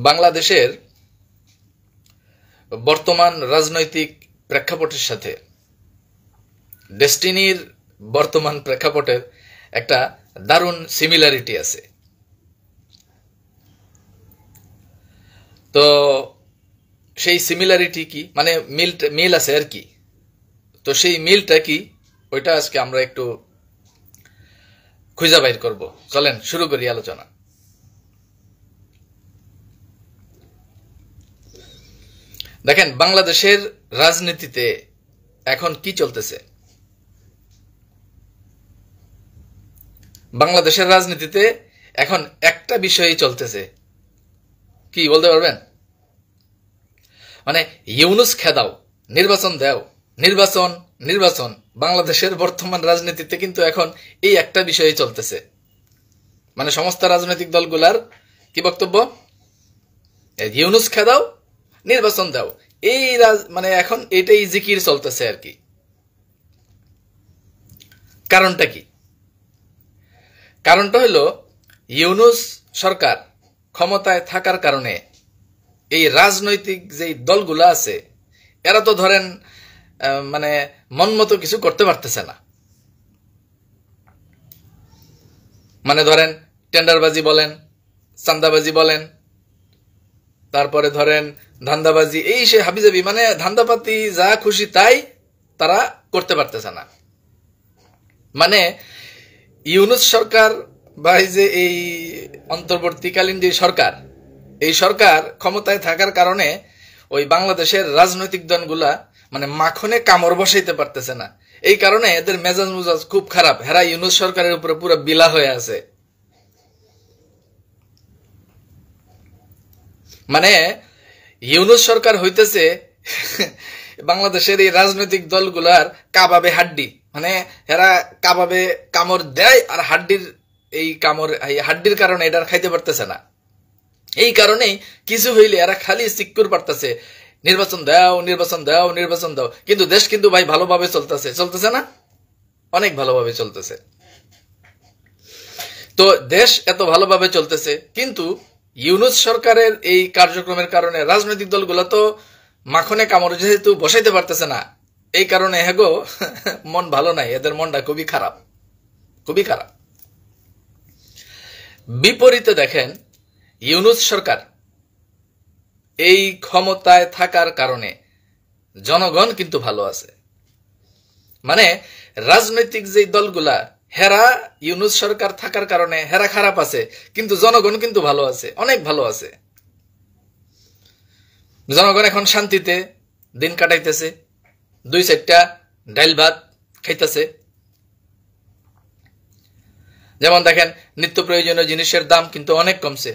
বাংলাদেশের বর্তমান রাজনৈতিক প্রেক্ষাপটের সাথে ডেস্টিনির বর্তমান প্রেক্ষাপটের একটা দারুণ সিমিলারিটি আছে। তো সেই সিমিলারিটি কি, মানে মিল আছে আর কি। তো সেই মিলটা কি, ওইটা আজকে আমরা একটু খুঁজে বাইর করব। চলেন শুরু করি আলোচনা। দেখেন, বাংলাদেশের রাজনীতিতে এখন কি চলতেছে। বাংলাদেশের রাজনীতিতে এখন একটা বিষয়ই চলতেছে, কি বলতে পারবেন? মানে ইউনুস খেদাও, নির্বাচন দাও, নির্বাচন নির্বাচন। বাংলাদেশের বর্তমান রাজনীতিতে কিন্তু এখন এই একটা বিষয়ই চলতেছে। মানে সমস্ত রাজনৈতিক দলগুলার কি বক্তব্য? ইউনুস খেদাও, নির্বাচন দাও। এই মানে এখন এটাই জিকির চলতেছে আর কি। কারণটা কি? কারণটা হলো ইউনুস সরকার ক্ষমতায় থাকার কারণে এই রাজনৈতিক যে দলগুলা আছে এরা তো ধরেন মানে মন মতো কিছু করতে পারতেছে না। মানে ধরেন টেন্ডারবাজি বলেন, চান্দাবাজি বলেন, তারপরে ধরেন ধান্দাবাজি, এই সে হাবিজাবি, মানে ধান্দাপাতি যা খুশি তাই তারা করতে পারতেছে না। মানে ইউনুস সরকার বা এই যে এই অন্তর্বর্তীকালীন যে সরকার, এই সরকার ক্ষমতায় থাকার কারণে ওই বাংলাদেশের রাজনৈতিক দলগুলা মানে মাখনে কামড় বসাইতে পারতেছে না। এই কারণে এদের মেজাজ খুব খারাপ। হেরা ইউনুস সরকারের উপরে পুরো বিলা হয়ে আছে। মানে ইউনুস সরকার হইতেছে বাংলাদেশের এই রাজনৈতিক দলগুলার কাবাবে হাড্ডি। মানে এরা কাবাবে কামড় দেয় আর হাড্ডির কারণে এটা খাইতে পারতেছে না। এই কারণেই কিছু হইলে এরা খালি সিকিউর পারতেছে, নির্বাচন দাও, নির্বাচন দাও, নির্বাচন দাও। কিন্তু দেশ কিন্তু ভাই ভালোভাবে চলতেছে না, অনেক ভালোভাবে চলতেছে। তো দেশ এত ভালোভাবে চলতেছে, কিন্তু ইউনুস সরকারের এই কার্যক্রমের কারণে রাজনৈতিক দলগুলো তো মাখনে কামড় যেহেতু বসাইতে পারতেছে না, এই কারণে হেগো মন ভালো নাই, এদের মনটা খুবই খারাপ, খুবই খারাপ। বিপরীতে দেখেন ইউনুস সরকার এই ক্ষমতায় থাকার কারণে জনগণ কিন্তু ভালো আছে। মানে রাজনৈতিক যে দলগুলা হেরা ইউনুস সরকার থাকার কারণে হেরা খারাপ আছে, কিন্তু জনগণ কিন্তু ভালো আছে, অনেক ভালো আছে। জনগণ এখন শান্তিতে দিন কাটাইতেছে, 2-4টা ডাইল ভাত খাইতেছে। যেমন দেখেন নিত্য প্রয়োজনীয় জিনিসের দাম কিন্তু অনেক কমছে।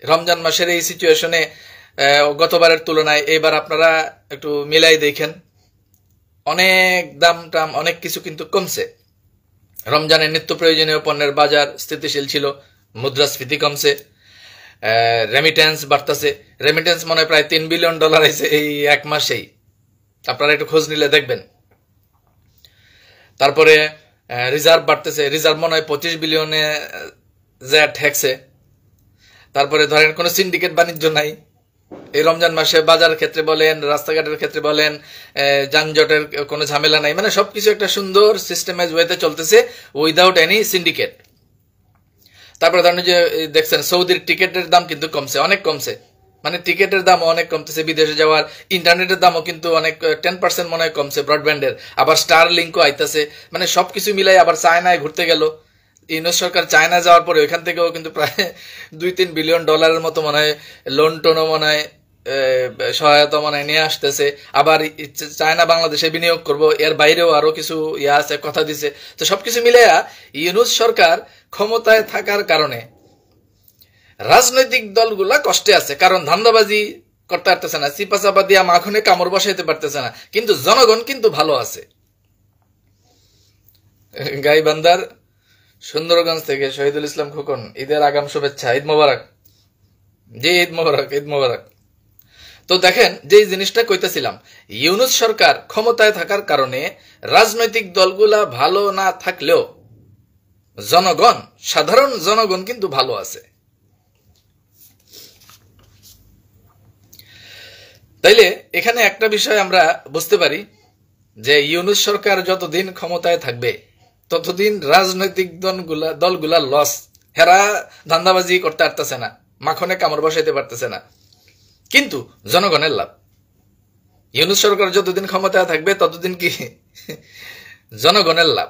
রমজান মাসের এই সিচুয়েশনে গতবারের তুলনায় এবার আপনারা একটু মিলাই দেখেন, অনেক দাম অনেক কিছু কিন্তু কমছে। রমজানের নিত্য প্রয়োজনীয় পণ্যের বাজার স্থিতিশীল ছিল, মুদ্রাস্ফীতি কমছে, রেমিটেন্স বাড়তেছে। রেমিটেন্স মনে হয় প্রায় $3 বিলিয়ন হয়েছে এই এক মাসেই, আপনারা একটু খোঁজ নিলে দেখবেন। তারপরে রিজার্ভ বাড়তেছে, রিজার্ভ মনে হয় 25 বিলিয়নে যা ঠেকছে। তারপরে ধরেন কোনো সিন্ডিকেট বাণিজ্য নাই এই রমজান মাসে, বাজার ক্ষেত্রে বলেন, রাস্তাঘাটের ক্ষেত্রে বলেন, যানজটের কোনো ঝামেলা নাই। মানে সবকিছু একটা সুন্দর সিস্টেমাইজ ওয়েতে চলতেছে উইদাউট এনি সিন্ডিকেট। তারপরে ধরেন যে দেখছেন সৌদির টিকিটের দাম কিন্তু কমছে, অনেক কমছে। মানে টিকিটের দামও অনেক কমতেছে বিদেশে যাওয়ার। ইন্টারনেটের দামও কিন্তু অনেক 10% মনে হয় কমছে ব্রডব্যান্ডের। আবার স্টার লিঙ্কও আইতেছে। মানে সবকিছু মিলাই আবার চায়নায় ঘুরতে গেল ইউনুস সরকার। চায়না যাওয়ার পরে ওইখান থেকেও কিন্তু প্রায় $2-3 বিলিয়ন মতো মনে হয় লোন টোনও মনে হয় সহায়তা মনে হয় নিয়ে আসতেছে। আবার চায়না বাংলাদেশে বিনিয়োগ করব, এর বাইরেও আরো কিছু আছে, কথা দিছে। তো সবকিছু মিলাইয়া ইউনুস সরকার ক্ষমতায় থাকার কারণে রাজনৈতিক দলগুলা কষ্টে আছে, কারণ ধান্দাবাজি করতে পারতেছে না, চিপাচাপা দিয়া মাখনে কামড় বসাইতে পারতেছে না, কিন্তু জনগণ কিন্তু ভালো আছে। গাইবান্ধার সুন্দরগঞ্জ থেকে শহীদুল ইসলাম খোকন, ঈদের আগাম শুভেচ্ছা, ঈদ মোবারক। জি ঈদ মোবারক, ঈদ মোবারক। তো দেখেন যে জিনিসটা কইতেছিলাম, ইউনুস সরকার ক্ষমতায় থাকার কারণে রাজনৈতিক দলগুলা ভালো না থাকলেও জনগণ, সাধারণ জনগণ কিন্তু ভালো আছে। তাইলে এখানে একটা বিষয় আমরা বুঝতে পারি যে ইউনূস সরকার যতদিন ক্ষমতায় থাকবে ততদিন রাজনৈতিক দলগুলা লস, হেরা ধান্দাবাজি করতে পারতেছে না, মাখনে কামড় বসাইতে পারতেছে না, কিন্তু জনগণের লাভ। ইউনূস সরকার যতদিন ক্ষমতায় থাকবে ততদিন কি জনগণের লাভ।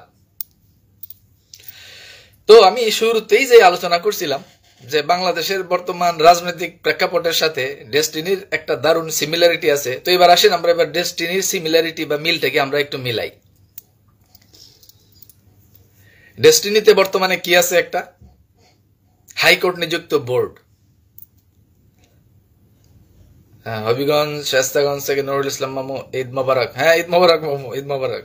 তো আমি শুরুতেই যে আলোচনা করছিলাম যে বাংলাদেশের বর্তমান রাজনৈতিক প্রেক্ষাপটের সাথে ডেস্টিনির একটা দারুণ সিমিলারিটি আছে। তো এবার আসেন আমরা এবার ডেস্টিনির সিমিলারিটি বা মিলটাকে আমরা একটু মিলাই। ডেস্টিনিতে বর্তমানে কি আছে? একটা হাইকোর্ট নিযুক্ত বোর্ড। হবিগঞ্জ, শায়েস্তাগঞ্জ থেকে নুরুল ইসলাম মামু, ঈদ মোবারক। হ্যাঁ, ঈদ মোবারক মামু, ঈদ মোবারক।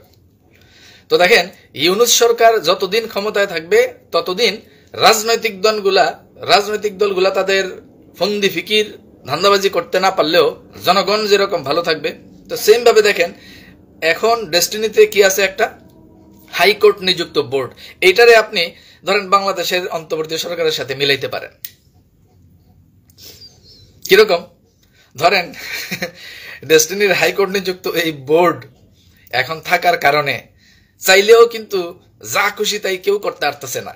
তো দেখেন, ইউনূস সরকার যতদিন ক্ষমতায় থাকবে ততদিন রাজনৈতিক দলগুলা তাদের ফন্দি ফিকির ধান্দাবাজি করতে না পারলেও জনগণ যেরকম ভালো থাকবে। তো সেম ভাবে দেখেন এখন ডেস্টিনিতে কি আছে? একটা হাইকোর্ট নিযুক্ত বোর্ড। এইটারে আপনি ধরেন বাংলাদেশের অন্তর্বর্তী সরকারের সাথে মিলাইতে পারেন। কিরকম? ধরেন ডেস্টিনির হাইকোর্ট নিযুক্ত এই বোর্ড এখন থাকার কারণে চাইলেও কিন্তু যা খুশি তাই কেউ করতে পারতেছে না।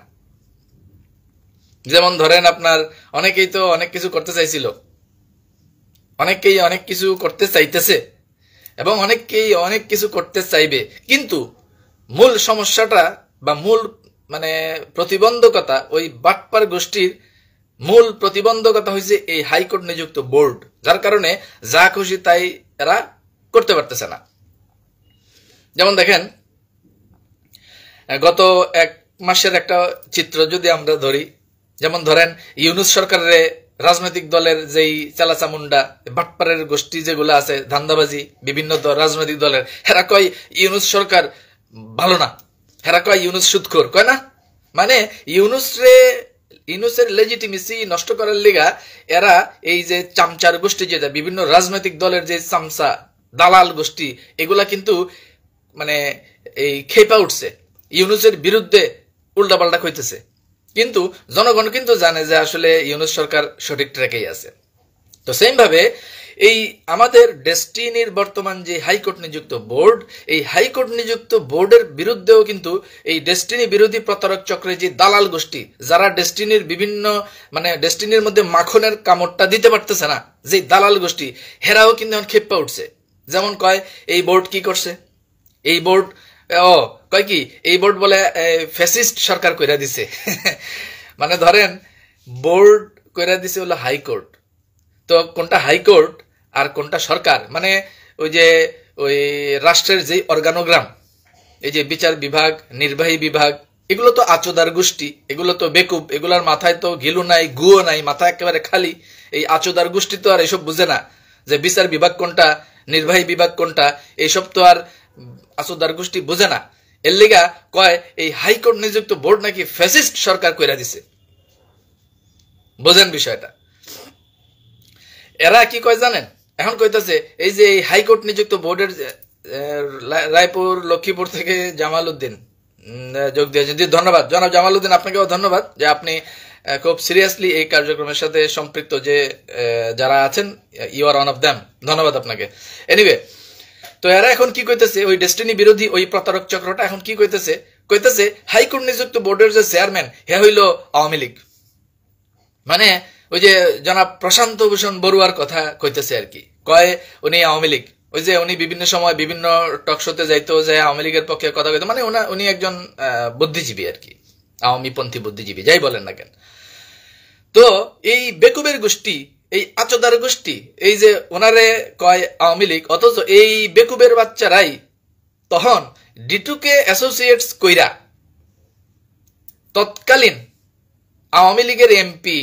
যেমন ধরেন আপনার অনেকেই তো অনেক কিছু করতে চাইছিল, অনেকেই অনেক কিছু করতে চাইতেছে এবং অনেকেই অনেক কিছু করতে চাইবে, কিন্তু মূল সমস্যাটা বা মূল প্রতিবন্ধকতা, ওই বাটপার গোষ্ঠীর মূল প্রতিবন্ধকতা হয়েছে এই হাইকোর্ট নিযুক্ত বোর্ড, যার কারণে যা খুশি তাই এরা করতে পারতেছে না। যেমন দেখেন গত এক মাসের একটা চিত্র যদি আমরা ধরি, যেমন ধরেন ইউনূস সরকারের রাজনৈতিক দলের যেই চালাচামুন্ডা বাটপারের গোষ্ঠী যেগুলো আছে, ধান্দাবাজি বিভিন্ন রাজনৈতিক দলের, হেরা কয় ইউনূস সরকার ভালো না, হেরা কয় ইউনূস সুদখোর, কয় না? মানে ইউনূসের লেজিটিমেসি নষ্ট করার লিগা এরা এই যে চামচার গোষ্ঠী, যেটা বিভিন্ন রাজনৈতিক দলের যে চামচা দালাল গোষ্ঠী, এগুলা কিন্তু এই খেপা উঠছে, ইউনূসের বিরুদ্ধে উল্টাপাল্টা কইতেছে। কিন্তু জনগণ কিন্তু জানে যে আসলে ইউনূস সরকার সঠিক ট্র্যাকেই আছে। তো সেম ভাবে এই আমাদের ডেস্টিনির বর্তমান যে হাইকোর্ট নিযুক্ত বোর্ড, এই হাইকোর্ট নিযুক্ত বোর্ডের বিরুদ্ধেও কিন্তু এই ডেস্টিনি বিরোধী প্রতারক চক্রের যে দালাল গোষ্ঠী, যারা ডেস্টিনির বিভিন্ন ডেস্টিনির মধ্যে মাখনের কামড়টা দিতে পারতেছে না, যে দালাল গোষ্ঠী, হেরাও কিন্তু এখন খেপা উঠছে। যেমন কয় এই বোর্ড কি করছে, এই বোর্ড কয় কি এই বোর্ড বলে ফ্যাসিস্ট সরকার কইরা দিছে। ধরেন বোর্ড কইরা দিছে হলো হাইকোর্ট। তো কোনটা হাইকোর্ট আর কোনটা সরকার? ওই রাষ্ট্রের যে অর্গানোগ্রাম, এই যে বিচার বিভাগ, নির্বাহী বিভাগ, এগুলো তো আচোদার গোষ্ঠী, এগুলো তো বেকুব, এগুলোর মাথায় তো গিলু নাই, গুও নাই, মাথা একেবারে খালি। এই আচোদার গোষ্ঠী তো আর এসব বুঝে না যে বিচার বিভাগ কোনটা, নির্বাহী বিভাগ কোনটা, এইসব তো আর আচোদার গোষ্ঠী বুঝে না। এর লিগা কয় এই হাইকোর্ট নিযুক্ত বোর্ড নাকি ফ্যাসিস্ট সরকার কইরা দিছে। বোঝেন বিষয়টা? এরা কি কয় জানেন? এখন কইতাছে এই যে এই হাইকোর্ট নিযুক্ত বোর্ডের রায়পুর লক্ষ্মীপুর থেকে জামাল উদ্দিন যোগ দিয়েছেন। ধন্যবাদ জনাব জামাল উদ্দিন, আপনাকেও ধন্যবাদ যে আপনি খুব সিরিয়াসলি এই কার্যক্রমের সাথে সম্পৃক্ত যে যারা আছেন, you are one of them, ধন্যবাদ আপনাকে। এনিওয়ে, তো এরা এখন কি কইতেছে, ওই ডেস্টিনি বিরোধী ওই প্রতারক চক্রটা এখন কি কইতেছে হাইকোর্ট নিযুক্ত বোর্ডের যে চেয়ারম্যান, হে হইল আওয়ামী লীগ। ওই যে জনাব প্রশান্ত ভূষণ বড়ুয়ার কথা কইতেছে আর কি, কয় উনি আওয়ামী লীগ। ওই যে উনি বিভিন্ন সময় বিভিন্ন টক শোতে যাইতো, যে আওয়ামী লীগের পক্ষে কথা কইতো, উনি একজন বুদ্ধিজীবী আর কি, আওয়ামী পন্থী বুদ্ধিজীবী, যাই বলেন না কেন। তো এই বেকুবের গোষ্ঠী, এই আচোদার গোষ্ঠী, এই যে ওনারে কয় আওয়ামী লীগ, অথচ এই বেকুবের বাচ্চারাই তখন ডিটুকে অ্যাসোসিয়েটস কইরা তৎকালীন আওয়ামী লীগের এমপি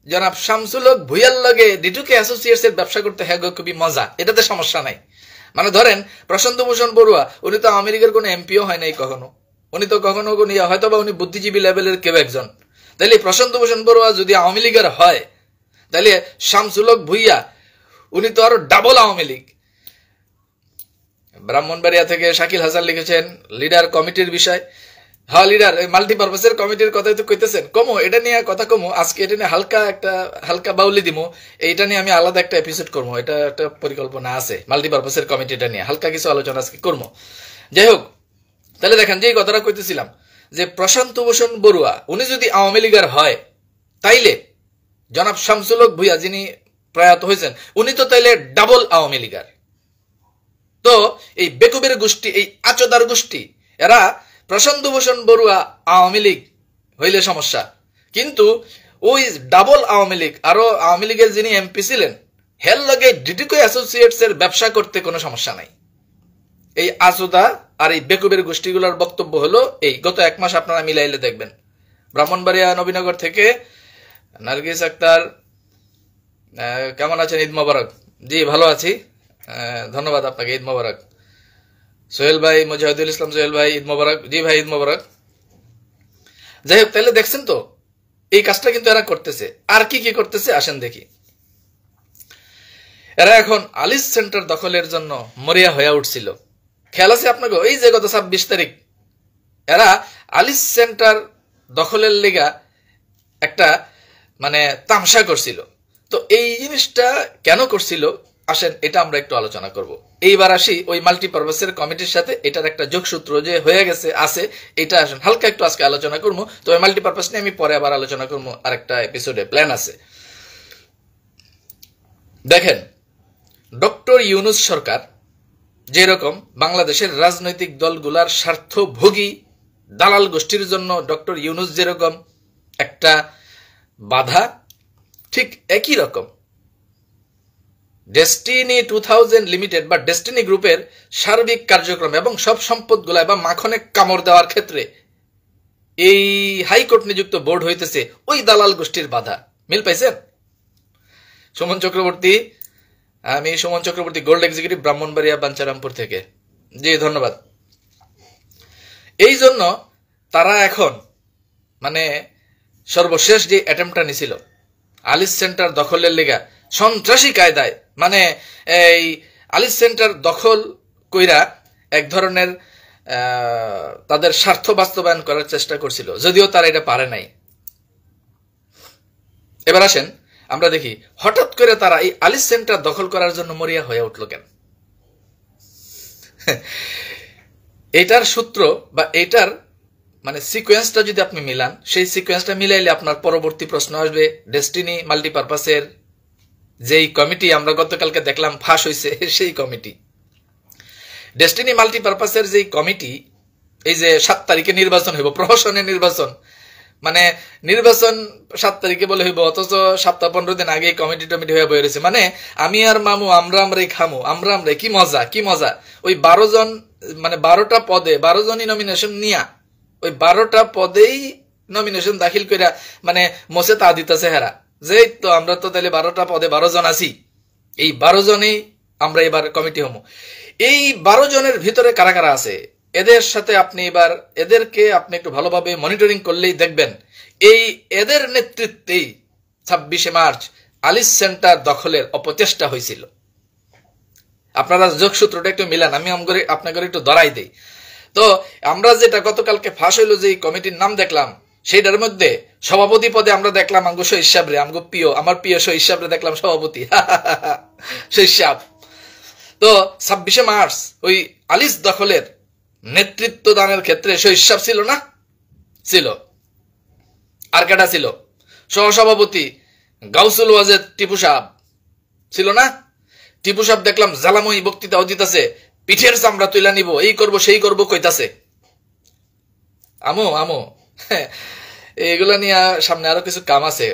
জনাব শামসুল হক ভুইয়ার লগে ডিটুকে অ্যাসোসিয়েটস এর ব্যবসা করতে হ্যাঁ খুবই মজা, এটাতে সমস্যা নাই। ধরেন প্রশান্ত ভূষণ বড়ুয়া, উনি তো আওয়ামী লীগের কোনো এমপিও হয় নাই কখনো, উনি তো কখনো হয়তো বা উনি বুদ্ধিজীবী লেভেলের কেউ একজন। তাইলে প্রশান্ত ভূষণ বড়ুয়া যদি আওয়ামী লীগের হয়, তাইলে শামসুল হক ভুইয়া উনি তো আরো ডাবল আওয়ামী লীগ। ব্রাহ্মণবাড়িয়া থেকে শাকিল হাসান লিখেছেন লিডার কমিটির বিষয়। হ্যাঁ লিডার, মাল্টিপারপাসের কমিটির কথাই তো কইতেছেন, কমো এটা নিয়ে কথা কমো আজকে, এটা নিয়ে হালকা বাউলি দিমো, এইটা নিয়ে আমি আলাদা একটা এপিসোড করবো, এটা একটা পরিকল্পনা আছে মাল্টিপারপাসের কমিটিটা নিয়ে হালকা কিছু আলোচনা আজকে করবো। যাই হোক, তাহলে দেখেন যে কথাটা কইতেছিলাম যে প্রশান্ত ভূষণ বড়ুয়া উনি যদি আওয়ামী লীগের হয়, তাইলে জনাব শামসুল হক ভূঁইয়া যিনি প্রয়াত হয়েছেন উনি তো তাইলে ডাবল আওয়ামী লীগার। তো এই বেকুবের গোষ্ঠী, এই আচোদার গোষ্ঠী, এরা প্রশান্ত ভূষণ বড়ুয়া আওয়ামী লীগ হইলে সমস্যা, কিন্তু ওই ডাবল আওয়ামী লীগ আরো আওয়ামী লীগের যিনি এমপি ছিলেন হের লগে ডিটিকো অ্যাসোসিয়েটস এর ব্যবসা করতে কোনো সমস্যা নাই। এই আচোদা আর এই বেকুবের গোষ্ঠীগুলোর বক্তব্য হলো এই, গত এক মাস আপনারা মিলাইলে দেখবেন। ব্রাহ্মণবাড়িয়া নবীনগর থেকে নার্গিস আক্তার, কেমন আছেন? ঈদ মোবারক। জি ভালো আছি, ধন্যবাদ আপনাকে, ঈদ মোবারক। সোহেল ভাই, মুজাহিদুল ইসলাম সোহেল ভাই, ঈদ মোবারক। জি ভাই ঈদ মোবারক। যাই হোক, তাহলে দেখছেন তো এই কাজটা কিন্তু এরা করতেছে। আর কি কি করতেছে আসেন দেখি। এরা এখন আলিস সেন্টার দখলের জন্য মরিয়া হয়ে উঠছিল। খেয়াল আছে আপনাকে? এই যে গত 26 তারিখ এরা আলিস সেন্টার দখলের লেগা একটা মানে তামসা করছিল। তো এই জিনিসটা কেন করছিল আসেন এটা আমরা একটু আলোচনা করব। এইবার আসি ওই মাল্টিপারপাসের কমিটির সাথে এটার একটা যোগসূত্র যে হয়ে গেছে আছে, এটা আসেন হালকা একটু আজকে আলোচনা করবো। তো ওই মাল্টিপারপাস নিয়ে আমি পরে আবার আলোচনা করবো, আরেকটা এপিসোডে প্ল্যান আছে। দেখেন, ডক্টর ইউনূস সরকার যেরকম বাংলাদেশের রাজনৈতিক দলগুলার স্বার্থভোগী দালাল গোষ্ঠীর জন্য ডক্টর ইউনূস যেরকম একটা বাধা, ঠিক একই রকম ডেস্টিনি 2000 লিমিটেড বা ডেস্টিনি গ্রুপের সার্বিক কার্যক্রম এবং সব সম্পদগুলা বা মাখনে কামড় দেওয়ার ক্ষেত্রে এই হাইকোর্ট নিযুক্ত বোর্ড হইতেছে ওই দালাল গোষ্ঠীর বাধা। মিল পাইছেন? সুমন চক্রবর্তী, আমি সুমন চক্রবর্তী, গোল্ড এক্সিকিউটিভ, ব্রাহ্মণবাড়িয়া বাঞ্চারামপুর থেকে। জি ধন্যবাদ। এই জন্য তারা এখন মানে সর্বশেষ যে অ্যাটেম্পটা নিছিল আলিস সেন্টার দখলের লেগা সন্ত্রাসী কায়দায়, মানে এই আলিস সেন্টার দখল কইরা এক ধরনের তাদের স্বার্থ বাস্তবায়ন করার চেষ্টা করছিল, যদিও তারা এটা পারে নাই। এবার আসেন আমরা দেখি হঠাৎ করে তারা এই আলিস সেন্টার দখল করার জন্য মরিয়া হয়ে উঠল কেন। এটার সূত্র বা এটার মানে সিকোয়েন্সটা যদি আপনি মিলান, সেই সিকোয়েন্সটা মিলাইলে আপনার পরবর্তী প্রশ্ন আসবে ডেস্টিনি মাল্টিপারপাসের যেই কমিটি আমরা গতকালকে দেখলাম ফাঁস হয়েছে, সেই কমিটি ডেস্টিনি মাল্টিপারপাসের যেই কমিটি, এই যে 7 তারিখে নির্বাচন হইব, প্রহসনের নির্বাচন, মানে নির্বাচন 7 তারিখে বলে হইব, অথচ সপ্তাহ 15 দিন আগে কমিটি টমিটি হয়ে বয়ে রয়েছে। মানে আমি আর মামু আমরাই খামু, আমরাই, কি মজা কি মজা। ওই 12 জন মানে 12টা পদে 12 জনই নমিনেশন নিয়া ওই 12টা পদেই নমিনেশন দাখিল কইরা মানে মোসে তা দিতেছে হেরা যে তো আমরা তো তাহলে 12টা পদে 12 জন আছি, এই 12 জনেই আমরা এবার কমিটি হমু। এই 12 জনের ভিতরে কারা কারা আছে এদের সাথে আপনি এবার এদেরকে আপনি একটু ভালোভাবে মনিটরিং করলেই দেখবেন এই এদের নেতৃত্বেই 26শে মার্চ আলিস সেন্টার দখলের অপচেষ্টা হয়েছিল। আপনারা যোগসূত্রটা একটু মিলান, আমি আপনাকে একটু ধরাই দেই। তো আমরা যেটা গতকালকে ফাঁস হইল যে কমিটির নাম দেখলাম, সেইটার মধ্যে সভাপতি পদে আমরা দেখলাম আঙ্গু শহীদ সাহেবরে, আমার প্রিয় শহীদ সাহেবরে দেখলাম সভাপতি, শহীদ সাহেব। তো 26শে মার্চ ওই আলিস দখলের নেতৃত্ব দানের ক্ষেত্রে শহীদ সাহেব ছিল না? ছিল। আর কেটা ছিল? সহসভাপতি গাউসুল ওয়াজেদ টিপু সাহেব ছিল না? টিপু সাহেব দেখলাম জ্বালাময়ী বক্তৃতাও দিতেছে, পিঠের চামড়া তুইলা নিব, এই করব সেই করব কইতাছে। আমো এগুলা নিয়ে সামনে আরো কিছু কাম আছে,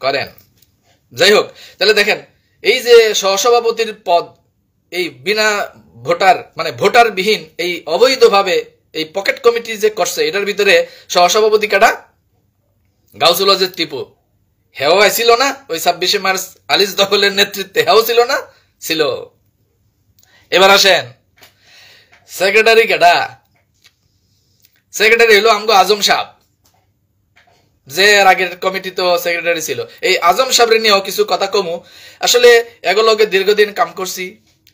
করেন। যাই হোক, তাহলে দেখেন এই যে সহসভাপতির পদ, এই বিনা ভোটার মানে ভোটার বিহীন এই অবৈধভাবে এই পকেট কমিটি যে করছে, এটার ভিতরে সহসভাপতি কাটা গাউসুল ওয়াজেদ টিপু, হেও ছিল না? ওই 26শে মার্চ আলিস দখলের নেতৃত্বে হেও ছিল না? ছিল। এবার আসেন সেক্রেটারি কেডা? সেক্রেটারি হলো আমগো আজম সাহেব, যে এর আগের কমিটি তো সেক্রেটারি ছিল। এই আজম সাহেবের নিয়েও কিছু কথা কমু। আসলে এগুলোকে দীর্ঘদিন কাম করছি,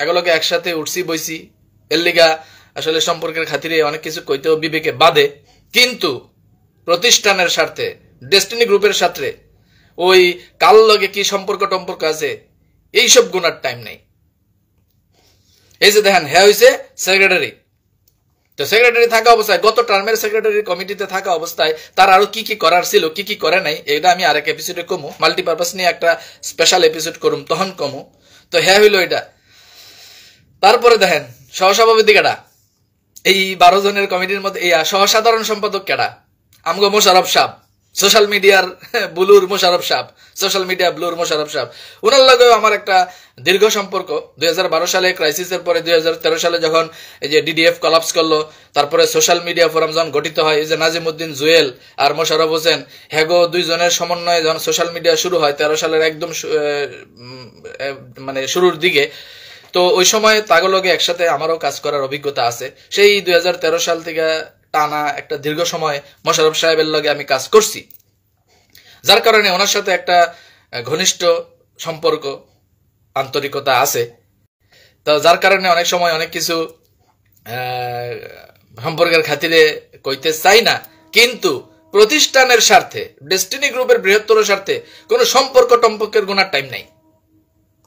এগুলোকে একসাথে উঠছি বইছি, এর লিগা আসলে সম্পর্কের খাতিরে অনেক কিছু কইতেও বিবেকে বাদে। কিন্তু প্রতিষ্ঠানের স্বার্থে ডেস্টিনি গ্রুপের সাথে ওই কাল লগে কি সম্পর্ক টম্পর্ক আছে এইসব গুনার টাইম নেই। এই যে দেখেন হ্যাঁ হয়েছে সেক্রেটারি, তো সেক্রেটারি থাকা অবস্থায় গত টার্মের সেক্রেটারি কমিটিতে থাকা অবস্থায় তার আরো কি কি করার ছিল কি কি করে নাই এটা আমি আরেক এপিসোডে কমু, মাল্টিপারপাস নিয়ে একটা স্পেশাল এপিসোড করুম তখন কমু। তো হ্যাঁ হইলো এটা। তারপরে দেখেন সহসভাপতি কেডা, এই 12 জনের কমিটির মধ্যে সহসাধারণ সম্পাদক কেডা, আমগো মোশাররফ সাহেব, সোশ্যাল মিডিয়ার ব্লুর মোশাররফ সাহেব, সোশ্যাল মিডিয়া ব্লুর মোশাররফ সাহেব। উনার লগেও আমার একটা দীর্ঘ সম্পর্ক। 2012 সালে ক্রাইসিসের পরে 2013 সালে যখন এই যে ডিডিএফ কলাপস করলো, তারপরে সোশ্যাল মিডিয়া ফোরাম যখন গঠিত হয়, এই যে নাজিমউদ্দিন জুয়েল আর মোশাররফ হোসেন হ্যাগো দুইজনের সমন্বয়ে যখন সোশ্যাল মিডিয়া শুরু হয় 13 সালের একদম মানে শুরুর দিকে, তো ওই সময় তাগলগে একসাথে আমারও কাজ করার অভিজ্ঞতা আছে। সেই 2013 সাল থেকে টানা একটা দীর্ঘ সময় মোশাররফ সাহেবের লগে আমি কাজ করছি, যার কারণে ওনার সাথে একটা ঘনিষ্ঠ সম্পর্ক আন্তরিকতা আছে। তো যার কারণে অনেক সময় অনেক কিছু সম্পর্কের খাতিরে কইতে চাই না, কিন্তু প্রতিষ্ঠানের স্বার্থে ডেস্টিনি গ্রুপের বৃহত্তর স্বার্থে কোনো সম্পর্ক টম্পর্কের গুনার টাইম নাই,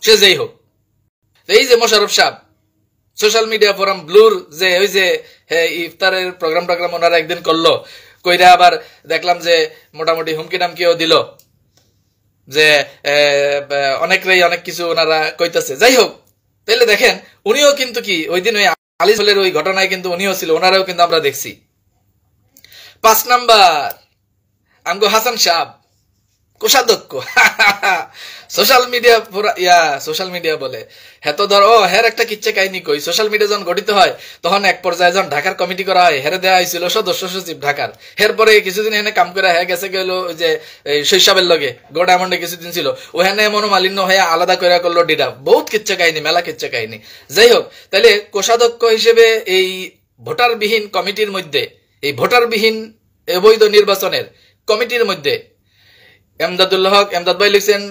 সে যেই হোক। এই যে মোশাররফ সাহেব সোশ্যাল মিডিয়া ফোরাম ব্লুর যে ওই যে ইফতারের প্রোগ্রাম ওনারা একদিন করলো, কইরা আবার দেখলাম যে মোটামুটি হুমকি টামকিও দিল যে অনেকরাই অনেক কিছু ওনারা কইতেছে। যাই হোক, তাইলে দেখেন উনিও কিন্তু কি ওই দিন ওই আলিস হলের ওই ঘটনায় কিন্তু উনিও ছিল, ওনারাও কিন্তু আমরা দেখছি। 5 নাম্বার আমগো হাসান সাহেব কোষাধ্যক্ষ সোশ্যাল মিডিয়া সোশ্যাল মিডিয়া বলে হ্যাঁ, তো ধর হের একটা কিচ্ছা কাহিনী কই। সোশ্যাল মিডিয়া যখন গঠিত হয় তখন এক পর্যায়ে যখন ঢাকার কমিটি করা হয়, হেরে দেওয়া হয়েছিল সদস্য সচিব ঢাকার। এরপরে কিছুদিন এনে কাম করে হ্যাঁ গেছে গেল যে শৈশবের লগে গো ডায়মন্ডে কিছুদিন ছিল, ওখানে মনোমালিন্য হয়ে আলাদা করে করলো ডিডা। বহুত কিচ্ছা কাহিনী, মেলা কিচ্ছা কাহিনী। যাই হোক, তাহলে কোষাধ্যক্ষ হিসেবে এই ভোটারবিহীন কমিটির মধ্যে, এই ভোটারবিহীন অবৈধ নির্বাচনের কমিটির মধ্যে এমদাদুল্লাহ হক এমদাদ ভাই লিখছেন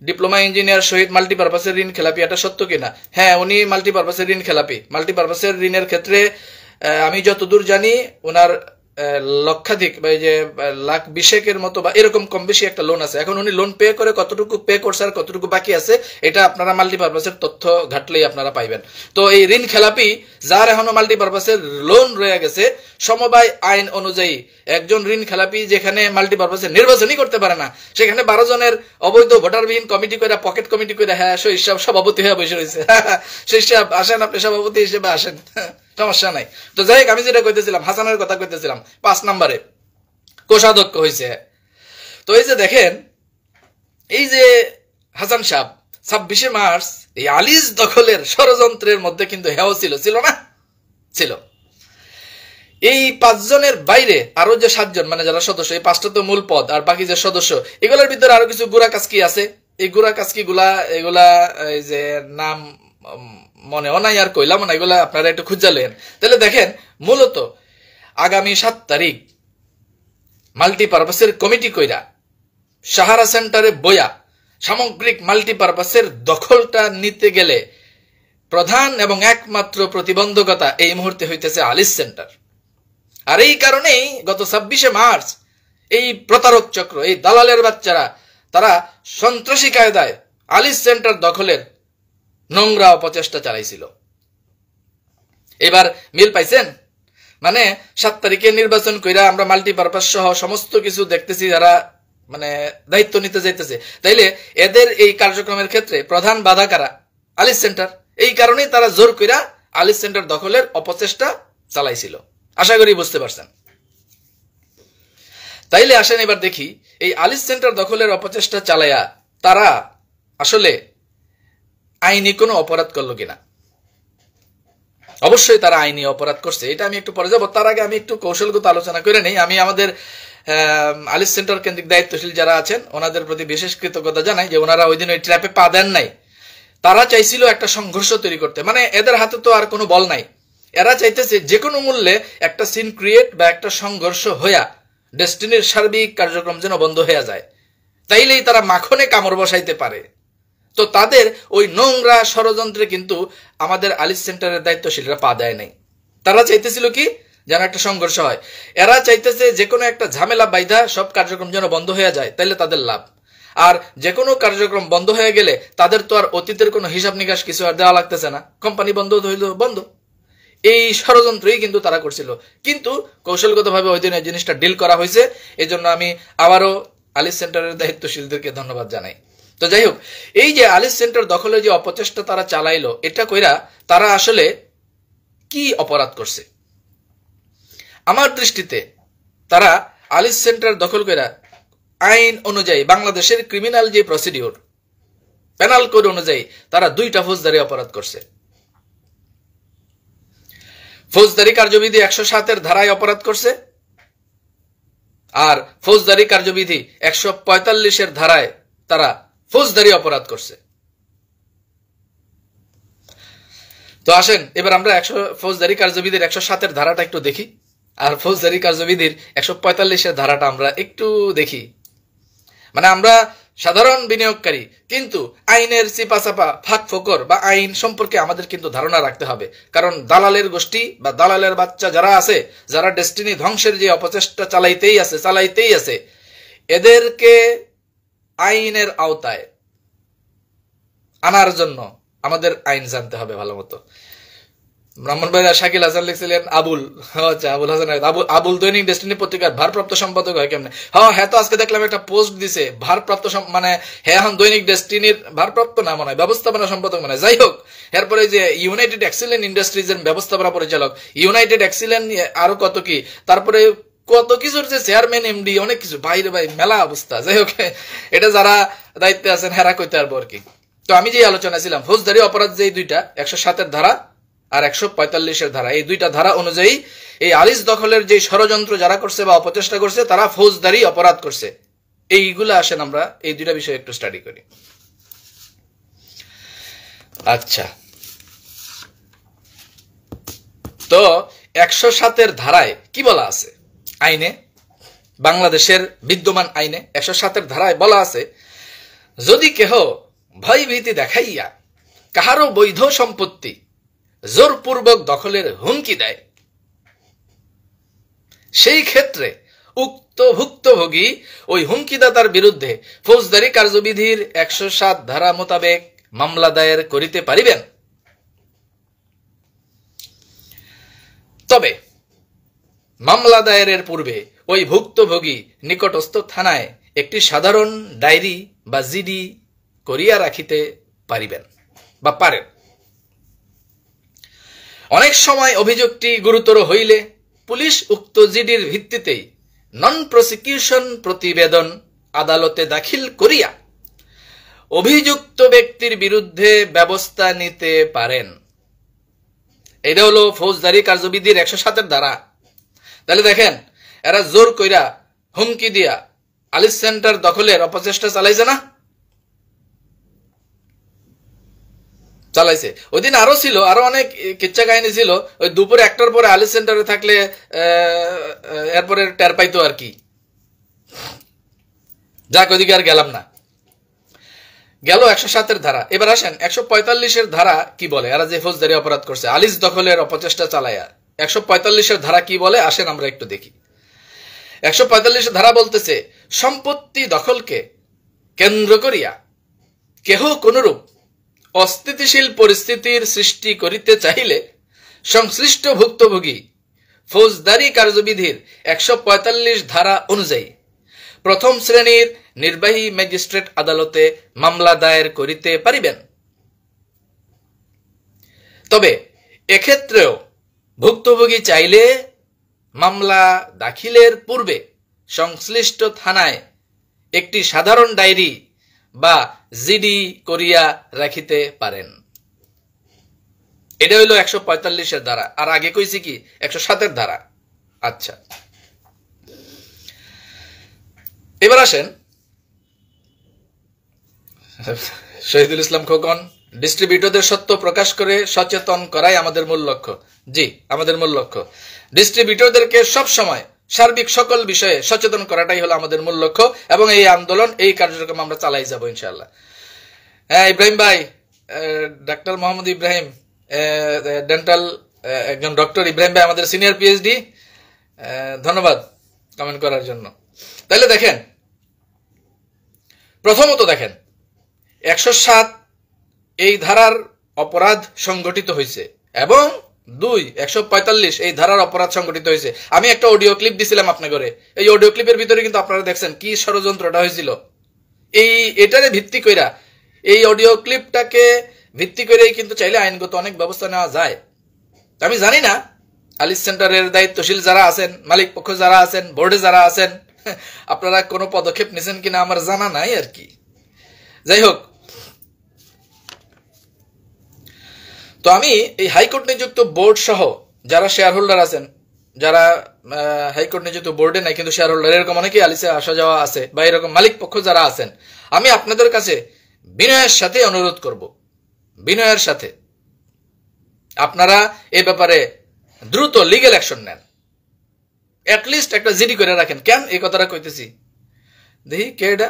ডিপ্লোমা ইঞ্জিনিয়ার শহীদ মাল্টিপারপাসের ঋণ খেলাপি। এটা সত্য কিনা? হ্যাঁ, উনি মাল্টিপারপাসের ঋণ খেলাপি। মাল্টিপারপাসের ঋণের ক্ষেত্রে আমি যতদূর জানি ওনার লক্ষাধিক বা এই যে লাখ 20 মতো বা এরকম কম বেশি একটা লোন আছে। এখন উনি লোন পে করে কতটুকু পে করছে আর কতটুকু বাকি আছে এটা আপনারা মাল্টিপারপাসের তথ্য ঘাটলেই আপনারা পাইবেন। তো এই ঋণ খেলাপি যার এখনো মাল্টিপারপাসের লোন রয়ে গেছে, সমবায় আইন অনুযায়ী একজন ঋণ খেলাপি যেখানে মাল্টিপারপাসের নির্বাচনই করতে পারে না, সেখানে 12 জনের অবৈধ ভোটারবিহীন কমিটি করে, পকেট কমিটি করে, হ্যাঁ শৈশব সভাপতি হয়ে বসে রয়েছে। শৈশব আসেন, আপনি সভাপতি হিসেবে আসেন, সমস্যা নাই। তো যাই হোক, আমি যেটা কইতেছিলাম, হাসানের কথা কইতেছিলাম, 5 নম্বরে কোষাধ্যক্ষ হয়েছে। তো এই যে দেখেন, এই যে হাসান সাহেব 26শে মার্চ এই আলিজ দখলের ষড়যন্ত্রের মধ্যে কিন্তু হেও ছিল না? ছিল। এই 5 জনের বাইরে আরো যে 7 জন মানে যারা সদস্য, এই 5টা তো মূল পদ, আর বাকি যে সদস্য, এগুলোর ভিতরে আরো কিছু গুড়া কাজকি আছে। এই গুড়া কাজকি গুলা এগুলা এই যে নাম মনেও নাই আর কইলাম না, এগুলা আপনারা একটু খুঁজালেন। তাহলে দেখেন, মূলত আগামী 7 তারিখ মাল্টিপারপাসের কমিটি কইরা সাহারা সেন্টারে বইয়া সামগ্রিক মাল্টিপারপাসের দখলটা নিতে গেলে প্রধান এবং একমাত্র প্রতিবন্ধকতা এই মুহূর্তে হইতেছে আলিস সেন্টার। আর এই কারণেই গত 26শে মার্চ এই প্রতারক চক্র, এই দালালের বাচ্চারা, তারা সন্ত্রাসী কায়দায় আলিস সেন্টার দখলের নোংরা অপচেষ্টা চালাইছিল। এবার মিল পাইছেন? মানে 7 তারিখে নির্বাচন কইরা আমরা মাল্টিপারপাস সহ সমস্ত কিছু দেখতেছি, যারা মানে দায়িত্ব নিতে যাইতেছে। তাইলে এদের এই কার্যক্রমের ক্ষেত্রে প্রধান বাধা কারা? আলিস সেন্টার। এই কারণেই তারা জোর কইরা আলিস সেন্টার দখলের অপচেষ্টা চালাইছিল। আশা করি বুঝতে পারছেন। তাইলে আসেন এবার দেখি, এই আলিস সেন্টার দখলের অপচেষ্টা চালাইয়া তারা আসলে আইনি কোনো অপরাধ করলো কিনা। অবশ্যই তারা আইনি অপরাধ করছে, এটা আমি একটু পরে যাবো। তার আগে আমি একটু কৌশলগত আলোচনা করে নেই। আমি আমাদের আলিস সেন্টার কেন্দ্রিক দায়িত্বশীল যারা আছেন ওনাদের প্রতি বিশেষ কৃতজ্ঞতা জানাই যে ওনারা ওই দিন ওই ট্র্যাপে পা দেন নাই। তারা চাইছিল একটা সংঘর্ষ তৈরি করতে, মানে এদের হাতে তো আর কোনো বল নাই, এরা চাইতেছে যে কোনো মূল্যে একটা সিন ক্রিয়েট বা একটা সংঘর্ষ হইয়া ডেস্টিনির সার্বিক কার্যক্রম যেন বন্ধ হয়ে যায়, তাইলেই তারা মাখনে কামড় বসাইতে পারে। তো তাদের ওই নোংরা ষড়যন্ত্রে কিন্তু আমাদের আলিস সেন্টারের দায়িত্বশীলরা পা দেয় নাই। তারা চাইতেছিল কি, যেন একটা সংঘর্ষ হয়। এরা চাইতেছে যে কোনো একটা ঝামেলা বাইধা সব কার্যক্রম যেন বন্ধ হয়ে যায়, তাইলে তাদের লাভ। আর যে কোনো কার্যক্রম বন্ধ হয়ে গেলে তাদের তো আর অতীতের কোনো হিসাব নিকাশ কিছু আর দেওয়া লাগতেছে না, কোম্পানি বন্ধ হইল বন্ধ। এই ষড়যন্ত্রই কিন্তু তারা করছিল, কিন্তু কৌশলগতভাবে ওই দিন এই জিনিসটা ডিল করা হয়েছে। এই জন্য আমি আবারও আলিস সেন্টারের দায়িত্বশীলদেরকে ধন্যবাদ জানাই। তো যাই হোক, এই যে আলিস সেন্টার দখলের যে অপচেষ্টা তারা চালাইলো, এটা কইরা তারা আসলে কি অপরাধ করছে? আমার দৃষ্টিতে তারা আলিস সেন্টার দখল কইরা আইন অনুযায়ী, বাংলাদেশের ক্রিমিনাল যে প্রসিডিওর, পেনাল কোড অনুযায়ী তারা 2টা ফৌজদারি অপরাধ করছে। ফৌজদারি কার্যবিধি 107-এর ধারায় অপরাধ করছে, আর ফৌজদারি কার্যবিধি 145-এর ধারায় তারা ফৌজদারি অপরাধ করছে। তো আসেন এবার আমরা ফৌজদারি কার্যবিধির 107-এর ধারাটা একটু দেখি, আর ফৌজদারি কার্যবিধির 145-এর ধারাটা আমরা একটু দেখি। মানে আমরা সাধারণ বিনিয়োগকারী, কিন্তু আইনের চিপাচাপা ফাঁক ফোকর বা আইন সম্পর্কে আমাদের কিন্তু ধারণা রাখতে হবে। কারণ দালালের গোষ্ঠী বা দালালের বাচ্চা যারা আছে, যারা ডেস্টিনি ধ্বংসের যে অপচেষ্টা চালাইতেই আছে, এদেরকে আইনের আওতায় আনার জন্য আমাদের আইন জানতে হবে ভালো মতো। ব্রাহ্মণবাড়িয়া শাকিল হাসান লিখছিলেন আবুল, আচ্ছা আবুল হাসান, আবুল দৈনিক ডেস্টিনি পত্রিকার ভারপ্রাপ্ত সম্পাদক হয় কেমনে? হ্যাঁ, তো আজকে দেখলাম একটা পোস্ট দিছে ভারপ্রাপ্ত, মানে হ্যাঁ এখন দৈনিক ডেস্টিনির ভারপ্রাপ্ত না মনে হয়, ব্যবস্থাপনা সম্পাদক মনে হয়। যাই হোক, এরপরে যে ইউনাইটেড এক্সিলেন্ট ইন্ডাস্ট্রিজ এর ব্যবস্থাপনা পরিচালক, ইউনাইটেড এক্সিলেন্ট আরো কত কি, তারপরে কত কিছুর যে চেয়ারম্যান, এমডি, অনেক কিছু, বাইরে ভাই মেলা অবস্থা। যাই হোক, এটা যারা দায়িত্বে আছেন হেরা কইতে পারবো আর কি। তো আমি যে আলোচনা ছিলাম, ফৌজদারি অপরাধ যে 2টা, 107-এর ধারা আর 145-এর ধারা, এই 2টা ধারা অনুযায়ী এই আলিস দখলের যে ষড়যন্ত্র যারা করছে বা অপচেষ্টা করছে, তারা ফৌজদারি অপরাধ করছে। এইগুলা আসেন আমরা এই 2টা বিষয় একটু স্টাডি করি। আচ্ছা, তো 107-এর ধারায় কি বলা আছে? আইনে, বাংলাদেশের বিদ্যমান আইনে 107-এর ধারায় বলা আছে, যদি কেহ ভয় ভীতি দেখাইয়া কাহারও বৈধ সম্পত্তি জোরপূর্বক দখলের হুমকি দেয়, সেই ক্ষেত্রে উক্ত ভুক্তভোগী ওই হুমকিদাতার বিরুদ্ধে ফৌজদারি কার্যবিধির 107 ধারা মোতাবেক মামলা দায়ের করিতে পারিবেন। তবে মামলা দায়েরের পূর্বে ওই ভুক্তভোগী নিকটস্থ থানায় একটি সাধারণ ডায়েরি বা জিডি করিয়া রাখিতে পারিবেন বা পারেন। অনেক সময় অভিযোগটি গুরুতর হইলে পুলিশ উক্ত জিডির ভিত্তিতেই নন প্রসিকিউশন প্রতিবেদন আদালতে দাখিল করিয়া অভিযুক্ত ব্যক্তির বিরুদ্ধে ব্যবস্থা নিতে পারেন। এটা হলো ফৌজদারি কার্যবিধির 107-এর ধারা। তাহলে দেখেন, এরা জোর কইরা হুমকি দিয়া আলিস সেন্টার দখলের অপচেষ্টা চালাইছে না? চালাইছে। ওই দিন আরো ছিল, আরো অনেক কিচ্ছা কাহিনী ছিল। ওই দুপুরে 1টার পরে আলিস সেন্টারে থাকলে এরপরে টের পাইতো আর কি। যাক, ওইদিকে আর গেলাম না। গেল 107-এর ধারা। এবার আসেন 145-এর ধারা কি বলে। এরা যে ফৌজদারি অপরাধ করছে আলিস দখলের অপচেষ্টা চালায়া, 145-এর ধারা কি বলে আসেন আমরা একটু দেখি। 145-এর ধারা বলতেছে, সম্পত্তি দখলকে কেন্দ্র করিয়া কেহ কোনরূপ অস্থিতিশীল পরিস্থিতির সৃষ্টি করিতে চাইলে সংশ্লিষ্ট ভুক্তভোগী ফৌজদারি কার্যবিধির 145 ধারা অনুযায়ী প্রথম শ্রেণীর নির্বাহী ম্যাজিস্ট্রেট আদালতে মামলা দায়ের করিতে পারিবেন। তবে এক্ষেত্রেও ভুক্তভোগী চাইলে মামলা দাখিলের পূর্বে সংশ্লিষ্ট থানায় একটি সাধারণ ডায়েরি বা জিডি করিয়া রাখিতে পারেন। এটা হইল 145-এর ধারা। আর আগে কইছি কি 107-এর ধারা। আচ্ছা, এবার আসেন শহীদুল ইসলাম খোকন, ডিস্ট্রিবিউটরদের সত্য প্রকাশ করে সচেতন করাই আমাদের মূল লক্ষ্য। জি, আমাদের মূল লক্ষ্য। ডিস্ট্রিবিউটরদেরকে সব সময় সার্বিক সকল বিষয়ে সচেতন করাটাই হলো আমাদের মূল লক্ষ্য, এবং এই আন্দোলন, এই কার্যক্রম আমরা চালাই যাব ইনশাআল্লাহ। হ্যাঁ ইব্রাহিম ভাই, ডাক্তার মোহাম্মদ ইব্রাহিম, ডেন্টাল একজন ডক্টর ইব্রাহিম ভাই, আমাদের সিনিয়র পিএইচডি, ধন্যবাদ কমেন্ট করার জন্য। তাহলে দেখেন, প্রথমত দেখেন 107 এই ধারার অপরাধ সংগঠিত হয়েছে, এবং 145 এই ধারার অপরাধ সংগঠিত হয়েছে। আমি একটা অডিও ক্লিপ দিছিলাম আপনাদের, এই অডিও ক্লিপের ভিতরে কিন্তু আপনারা দেখছেন কি ষড়যন্ত্রটা হয়েছিল। এটারে ভিত্তি কইরা, এই অডিও ক্লিপটাকে ভিত্তি করেই কিন্তু চাইলে আইনগত অনেক ব্যবস্থা নেওয়া যায়। আমি জানি না আলিস সেন্টারের দায়িত্বশীল যারা আছেন, মালিক পক্ষ যারা আছেন, বোর্ডে যারা আছেন, আপনারা কোনো পদক্ষেপ নিছেন কিনা আমার জানা নাই আর কি। যাই হোক, তো আমি এই হাইকোর্ট নিযুক্ত বোর্ড সহ যারা শেয়ার হোল্ডার আছেন, যারা হাইকোর্ট নিযুক্ত বোর্ডে নাই কিন্তু শেয়ার হোল্ডার, এরকম অনেকেই আলিসে আসা যাওয়া আছে, বা এরকম মালিক পক্ষ যারা আছেন, আমি আপনাদের কাছে বিনয়ের সাথে অনুরোধ করব, বিনয়ের সাথে আপনারা এই ব্যাপারে দ্রুত লিগ্যাল অ্যাকশন নেন, অ্যাটলিস্ট একটা জিডি করে রাখেন। কেন এই কথাটা কইতেছি দেখি, কে এটা?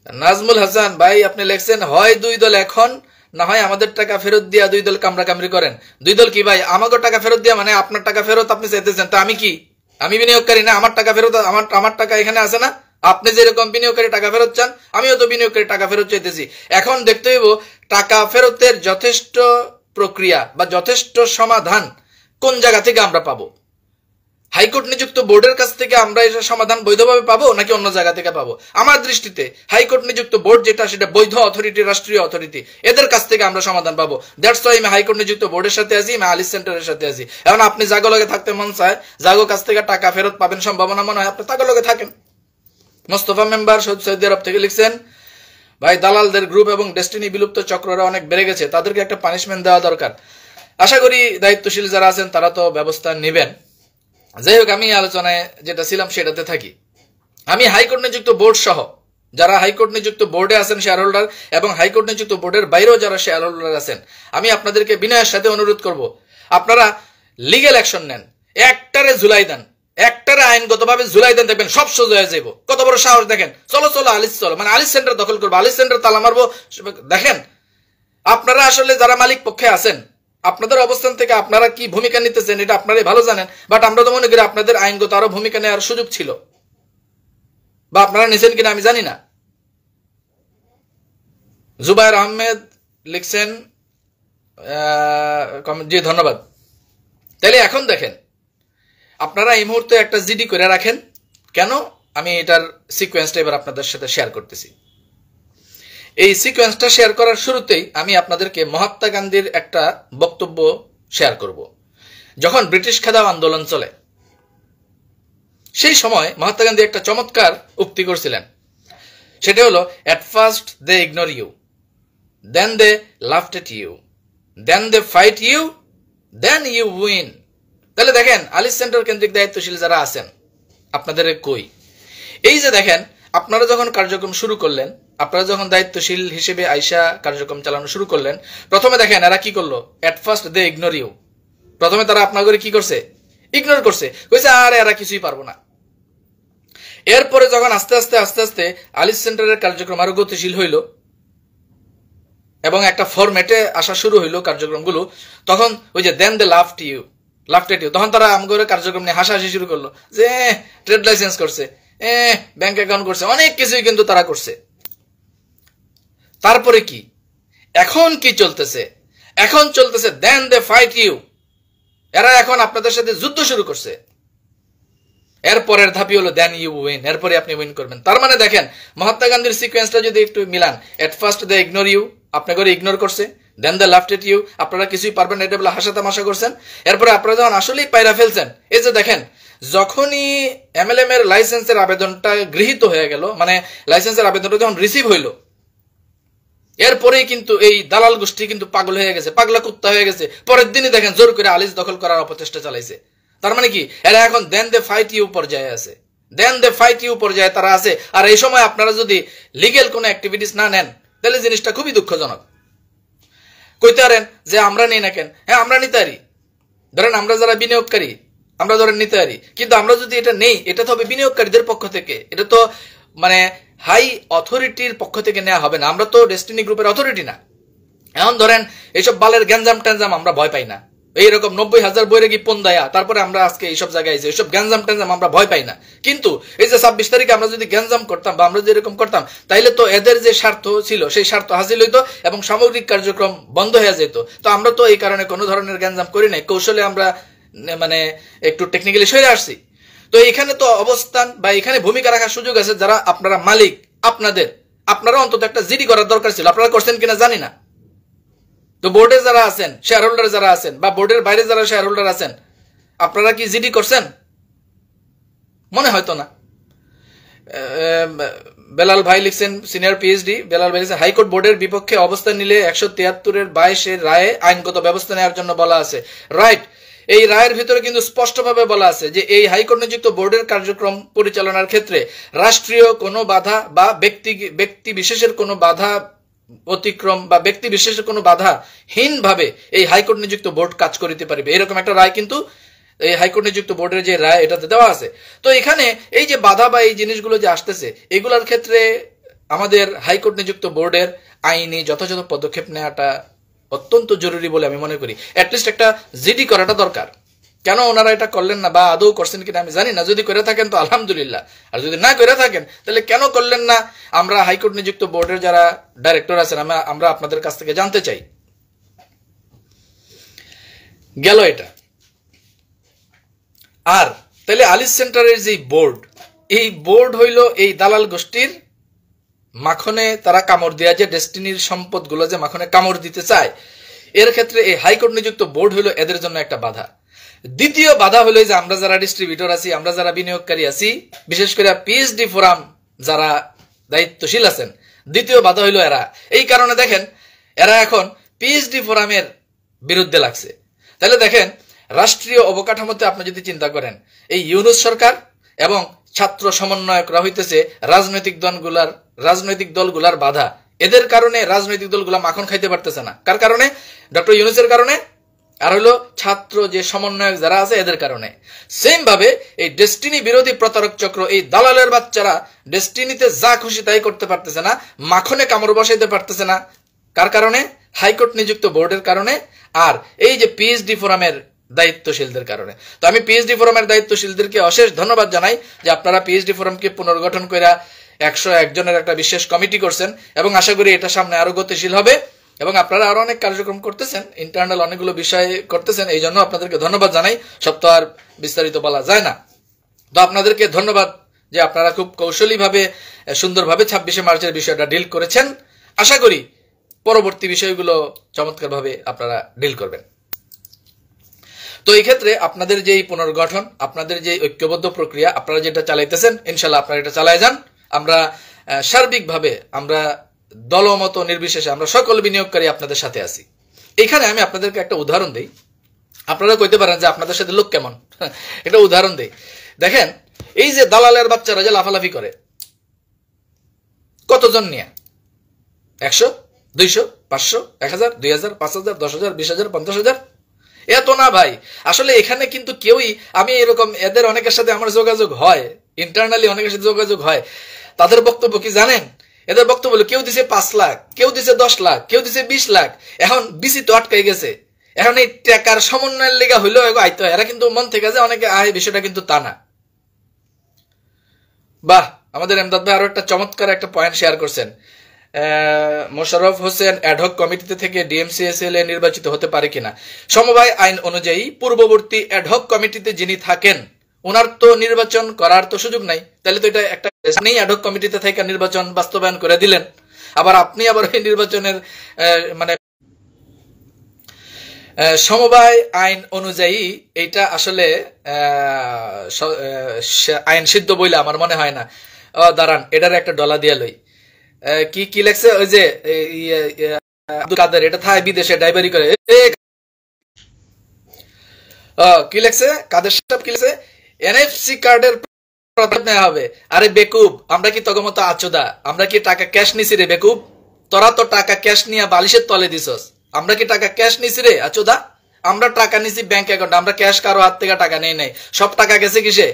নাজমুল হাসান ভাই, আপনি লেখছেন হয় 2 দল এখন, না হয় আমাদের টাকা ফেরত দিয়া 2 দল কামড়া কামড়ি করেন। 2 দল কি ভাই? আমাকে টাকা ফেরত দিয়া মানে আপনার টাকা ফেরত আপনি চাইতেছেন, তা আমি কি? আমি বিনিয়োগকারী না? আমার টাকা ফেরত, আমার টাকা এখানে আছে না? আপনি যেরকম বিনিয়োগকারী টাকা ফেরত চান, আমিও তো বিনিয়োগকারী টাকা ফেরত চাইতেছি। এখন দেখতে হইব টাকা ফেরতের যথেষ্ট প্রক্রিয়া বা যথেষ্ট সমাধান কোন জায়গা থেকে আমরা পাবো। হাইকোর্ট নিযুক্ত বোর্ডের কাছ থেকে আমরা এর সমাধান বৈধভাবে পাবো নাকি অন্য জায়গা থেকে পাবো? আমার দৃষ্টিতে হাইকোর্ট নিযুক্ত বোর্ড যেটা, সেটা বৈধ অথরিটি, রাষ্ট্রীয় অথরিটি, এদের কাছ থেকে আমরা সমাধান পাবো। দ্যাটস ওয়াই আমি হাইকোর্ট নিযুক্ত বোর্ডের সাথে আছি, আমি আলিস সেন্টারের সাথে আছি। এখন আপনি জাগো লগে থাকতে মন চায়, জাগো কাছ থেকে টাকা ফেরত পাবেন সম্ভাবনা মনে হয়, আপনি তাগো লগে থাকেন। মোস্তফা মেম্বার সৌদি আরব থেকে লিখছেন, ভাই দালালদের গ্রুপ এবং ডেস্টিনি বিলুপ্ত চক্ররা অনেক বেড়ে গেছে, তাদেরকে একটা পানিশমেন্ট দেওয়া দরকার। আশা করি দায়িত্বশীল যারা আছেন তারা তো ব্যবস্থা নেবেন। যাই হোক, আমি আলোচনায় যেটা ছিলাম সেটাতে থাকি। আমি হাইকোর্ট নিযুক্ত বোর্ড সহ যারা হাইকোর্ট নিযুক্ত বোর্ডে আছেন শেয়ার হোল্ডার, এবং হাইকোর্ট নিযুক্ত বোর্ডের বাইরেও যারা শেয়ার হোল্ডার আছেন, আমি আপনাদেরকে বিনয়ের সাথে অনুরোধ করব, আপনারা লিগ্যাল অ্যাকশন নেন। একটারে ঝুলাই দেন, একটারে আইনগতভাবে ঝুলাই দেন, দেখবেন সব সোজা হয়ে যাবো। কত বড় সাহস দেখেন! চলো চলো আলিস চলো, মানে আলিস সেন্টার দখল করবো, আলিস সেন্টার তালা মারবো। দেখেন আপনারা আসলে যারা মালিক পক্ষে আছেন, আপনাদের অবস্থান থেকে আপনারা কি ভূমিকা নিতেছেন এটা আপনারাই ভালো জানেন। বাট আমরা তো মনে করি আপনাদের আইনগত আরো ভূমিকা নেওয়ার সুযোগ ছিল, বা আপনারা নিছেন কিনা আমি জানি না। জুবায়ের আহমেদ লিখছেন, জি ধন্যবাদ। তাহলে এখন দেখেন, আপনারা এই মুহূর্তে একটা জিডি করে রাখেন। কেন? আমি এটার সিকোয়েন্সটা এবার আপনাদের সাথে শেয়ার করতেছি। এই সিকোয়েন্সটা শেয়ার করার শুরুতেই আমি আপনাদেরকে মহাত্মা গান্ধীর একটা বক্তব্য শেয়ার করব। যখন ব্রিটিশ খেদাও আন্দোলন চলে, সেই সময় মহাত্মা গান্ধী একটা চমৎকার উক্তি করছিলেন। সেটা হলো, at first they ignore you, then they laughed at you, then they fight you, then you win. তাহলে দেখেন, আলিস সেন্টার কেন্দ্রিক দায়িত্বশীল যারা আছেন, আপনাদের কই? এই যে দেখেন, আপনারা যখন কার্যক্রম শুরু করলেন, আপনারা যখন দায়িত্বশীল হিসেবে আইসা কার্যক্রম চালানো শুরু করলেন, প্রথমে দেখেন এরা কি করলো? At first they ignore you. প্রথমে তারা আপনাদের কি করছে? ইগনোর করছে, কইছে আর এরা কিছুই পারবো না। এরপরে যখন আস্তে আস্তে আস্তে আস্তে আলিস সেন্টারের কার্যক্রম আরো গতিশীল হইল এবং একটা ফরম্যাটে আসা শুরু হইলো কার্যক্রমগুলো, তখন ওই যে then they laughed you, laughed at you, তখন তারা আমাদের কার্যক্রম নিয়ে হাসাহাসি শুরু করলো যে ট্রেড লাইসেন্স করছে, ব্যাংক অ্যাকাউন্ট করছে, অনেক কিছুই কিন্তু তারা করছে। তারপরে কি? এখন কি চলতেছে? এখন চলতেছে দেন দে ফাইট ইউ। এরা এখন আপনাদের সাথে যুদ্ধ শুরু করছে। এরপরের ধাপি হলো দেন ইউ উইন, এরপরে আপনি উইন করবেন। তার মানে দেখেন, মহাত্মা গান্ধীর সিকোয়েন্সটা যদি একটু মিলান, at first they ignore you, আপনাকে ইগনোর করছে, then they laughed at you, আপনারা কিছুই পারবেন না এটা বলে হাসা তামাশা করছেন। এরপরে আপনারা যখন আসলেই পায়রা ফেলছেন, এই যে দেখেন, যখনই এমএলএম এর লাইসেন্সের আবেদনটা গৃহীত হয়ে গেল, মানে লাইসেন্সের আবেদনটা যখন রিসিভ হইল, এরপরেই কিন্তু এই দালাল গোষ্ঠী কিন্তু পাগল হয়ে গেছে, পাগলা কুত্তা হয়ে গেছে। পরের দিনই দেখেন জোর করে আলিস দখল করার অপচেষ্টা চালাইছে। তার মানে কি? এরা এখন দেন দে ফাইট ইউ পর্যায়ে আছে, দেন দে ফাইট ইউ পর্যায়ে তারা আছে। আর এই সময় আপনারা যদি লিগেল কোনো অ্যাক্টিভিটিস না নেন, তাহলে জিনিসটা খুবই দুঃখজনক। কইতে পারেন যে আমরা নেই না কেন? হ্যাঁ, আমরা নিতে পারি। ধরেন আমরা যারা বিনিয়োগকারী, আমরা ধরেন নিতে পারি, কিন্তু আমরা যদি এটা নেই, এটা তো হবে বিনিয়োগকারীদের পক্ষ থেকে, এটা তো মানে হাই অথরিটির পক্ষ থেকে নেওয়া হবে না। আমরা তো ডেস্টিনি গ্রুপের অথরিটি না। এখন ধরেন এইসব বালের গ্যাঞ্জাম ট্যাঞ্জাম আমরা ভয় পাই না, এইরকম 90,000 বৈরাগী পন্দায়া তারপরে আমরা আজকে এইসব জায়গায় যে এইসব গ্যাঞ্জাম ট্যাঞ্জাম আমরা ভয় পাই না। কিন্তু এই যে 26 তারিখে আমরা যদি গ্যাঞ্জাম করতাম বা আমরা যদি এরকম করতাম, তাইলে তো এদের যে স্বার্থ ছিল সেই স্বার্থ হাসিল হইতো এবং সামগ্রিক কার্যক্রম বন্ধ হয়ে যেত। তো আমরা তো এই কারণে কোনো ধরনের গ্যাঞ্জাম করি নাই, কৌশলে আমরা মানে একটু টেকনিক্যালি সরে আসছি। তো এখানে তো অবস্থান বা এখানে ভূমিকা রাখার সুযোগ আছে যারা আপনারা মালিক, আপনারা অন্তত একটা জিডি করার দরকার ছিল। আপনারা করছেন কিনা জানি না। তো বোর্ডে যারা আছেন, শেয়ার হোল্ডার যারা আছেন বা বোর্ডের বাইরে যারা শেয়ার হোল্ডার আছেন, আপনারা কি জিডি করছেন? মনে হয়তো না। বেলাল ভাই লিখছেন, সিনিয়র পিএইচডি বেলাল ভাই লিখছেন, হাইকোর্ট বোর্ডের বিপক্ষে অবস্থান নিলে 173-22 রায়ে আইনগত ব্যবস্থা নেওয়ার জন্য বলা আছে। রাইট, এই রায়ের ভিতরে কিন্তু স্পষ্টভাবে বলা আছে যে এই হাইকোর্ট নিযুক্ত বোর্ডের কার্যক্রম পরিচালনার ক্ষেত্রে রাষ্ট্রীয় কোনো বাধা বা ব্যক্তি বিশেষের কোনো বাধা অতিক্রম বা ব্যক্তি বিশেষের কোনো বাধাহীনভাবে এই হাইকোর্ট নিযুক্ত বোর্ড কাজ করিতে পারিবে, এরকম একটা রায় কিন্তু এই হাইকোর্ট নিযুক্ত বোর্ডের যে রায় এটাতে দেওয়া আছে। তো এখানে এই যে বাধা বা এই জিনিসগুলো যে আসতেছে, এগুলোর ক্ষেত্রে আমাদের হাইকোর্ট নিযুক্ত বোর্ডের আইনি যথাযথ পদক্ষেপ নেওয়াটা অত্যন্ত জরুরি বলে আমি মনে করি। অ্যাটলিস্ট একটা জিডি করাটা দরকার। কেন ওনারা এটা করলেন না বা আদৌ করছেন কিনা আমি জানি না। যদি করে থাকেন তো আলহামদুলিল্লাহ, আর যদি না করে থাকেন তাহলে কেন করলেন না আমরা হাইকোর্ট নিযুক্ত বোর্ডের যারা ডাইরেক্টর আছেন আমরা আপনাদের কাছ থেকে জানতে চাই। গেল এটা। আর তাহলে আলিস সেন্টারের যে বোর্ড, এই বোর্ড হইল এই দালাল গোষ্ঠীর মাখনে তারা কামড় দেয়া, যে ডেস্টিনির সম্পদগুলো যে মাখনে কামড় দিতে চায়, এর ক্ষেত্রে এই হাইকোর্ট নিযুক্ত বোর্ড হইল এদের জন্য একটা বাধা। দ্বিতীয় বাধা হলো যে আমরা যারা ডিস্ট্রিবিউটর আছি, আমরা যারা বিনিয়োগকারী আছি, বিশেষ করে পিএইচডি ফোরাম যারা দায়িত্বশীল আছেন, দ্বিতীয় বাধা হইল এরা। এই কারণে দেখেন এরা এখন পিএইচডি ফোরামের বিরুদ্ধে লাগছে। তাহলে দেখেন রাষ্ট্রীয় অবকাঠামোতে আপনি যদি চিন্তা করেন, এই ইউনূস সরকার এবং ছাত্র সমন্বয়করা হইতেছে রাজনৈতিক দলগুলার বাধা। এদের কারণে রাজনৈতিক দলগুলা মাখন খাইতে পারতেছে না। কার কারণে? ডক্টর ইউনূসের কারণে, আর হলো ছাত্র যে সমন্বয়ক যারা আছে এদের কারণে। সেম ভাবে এই ডেস্টিনি বিরোধী প্রতারক চক্র, এই দালালের বাচ্চারা ডেস্টিনিতে যা খুশি তাই করতে পারতেছে না, মাখনে কামড় বসাইতে পারতেছে না। কার কারণে? হাইকোর্ট নিযুক্ত বোর্ডের কারণে, আর এই যে পিএইচডি ফোরামের দায়িত্বশীলদের কারণে। তো আমি পিএইচডি ফোরামের দায়িত্বশীলদেরকে অশেষ ধন্যবাদ জানাই যে আপনারা পিএইচডি ফোরামকে পুনর্গঠন করে 101 জনের একটা বিশেষ কমিটি করছেন, এবং আশা করি এটা সামনে আরো গতিশীল হবে এবং আপনারা আরো অনেক কার্যক্রম করতেছেন, ইন্টারনাল অনেকগুলো বিষয় করতেছেন। এই জন্য আপনাদেরকে ধন্যবাদ জানাই। সব তো আর বিস্তারিত বলা যায় না। তো আপনাদেরকে ধন্যবাদ যে আপনারা খুব কৌশলীভাবে সুন্দরভাবে 26শে মার্চের বিষয়টা ডিল করেছেন। আশা করি পরবর্তী বিষয়গুলো চমৎকারভাবে আপনারা ডিল করবেন। তো এই ক্ষেত্রে আপনাদের যে পুনর্গঠন, আপনাদের যে ঐক্যবদ্ধ প্রক্রিয়া আপনারা যেটা চালাইতেছেন, ইনশাল্লাহ আপনারা এটা চালায় যান। আমরা সার্বিকভাবে, আমরা দলমত নির্বিশেষে আমরা সকল বিনিয়োগকারী আপনাদের সাথে আছি। এখানে আমি আপনাদেরকে একটা উদাহরণ দেই। আপনারা কইতে পারেন যে আপনাদের সাথে লোক কেমন, একটা উদাহরণ দেই। দেখেন এই যে দালালের বাচ্চারা যে লাফালাফি করে, কতজন নিয়ে? 100, 200, 500, 1000, 2000, 5000, 10,000, 20,000, 50,000? এত না ভাই। আসলে এখানে কিন্তু কেউই, আমি এরকম এদের অনেকের সাথে আমার যোগাযোগ হয়, ইন্টারনালি অনেকের সাথে যোগাযোগ হয়। তাদের বক্তব্য কি জানেন? এদের বক্তব্য হলো কেউ দিছে 5 লাখ, কেউ দিছে 10 লাখ, কেউ দিছে 20 লাখ। এখন বিসি তো আটকাই গেছে। এখন এই টাকার সমন্বয়ের লেগা হইলেও আইতে হয়। এরা কিন্তু মন থেকে যে অনেকে আয়, বিষয়টা কিন্তু তা না। বাহ, আমাদের এমদাদ ভাই আরো একটা চমৎকার একটা পয়েন্ট শেয়ার করছেন। মোশাররফ হোসেন অ্যাডহক কমিটিতে থেকে ডিএমসিএসএল এ নির্বাচিত হতে পারে কিনা? সমবায় আইন অনুযায়ী পূর্ববর্তী অ্যাডহক কমিটিতে যিনি থাকেন ওনার তো নির্বাচন করার তো সুযোগ নাই। তাহলে তো এটা একটা অ্যাডহক কমিটিতে থেকে নির্বাচন বাস্তবায়ন করে দিলেন, আবার আপনি আবার এই নির্বাচনের মানে সমবায় আইন অনুযায়ী এইটা আসলে আইন সিদ্ধ বইলে আমার মনে হয় না। দাঁড়ান, এটার একটা ডলা দিয়া লই। কি লেখছে? ওই যে আব্দুল কাদের, এটা থাই বিদেশে ড্রাইভারি করে। কি লেখছে কাদের সাহেব? কি লেখছে? এনএফসি কার্ডের প্রভাব নেওয়া হবে। আরে বেকুব, আমরা কি তোর মতো আচোদা? আমরা কি টাকা ক্যাশ নিছি রে বেকুব? তোরা তো টাকা ক্যাশ নিয়ে বালিশের তলে দিছস। আমরা কি টাকা ক্যাশ নিছি রে আচোদা? আমরা টাকা নিছি ব্যাংক অ্যাকাউন্ট। আমরা ক্যাশ কারো হাত থেকে টাকা নেই নাই। সব টাকা গেছে কিসে?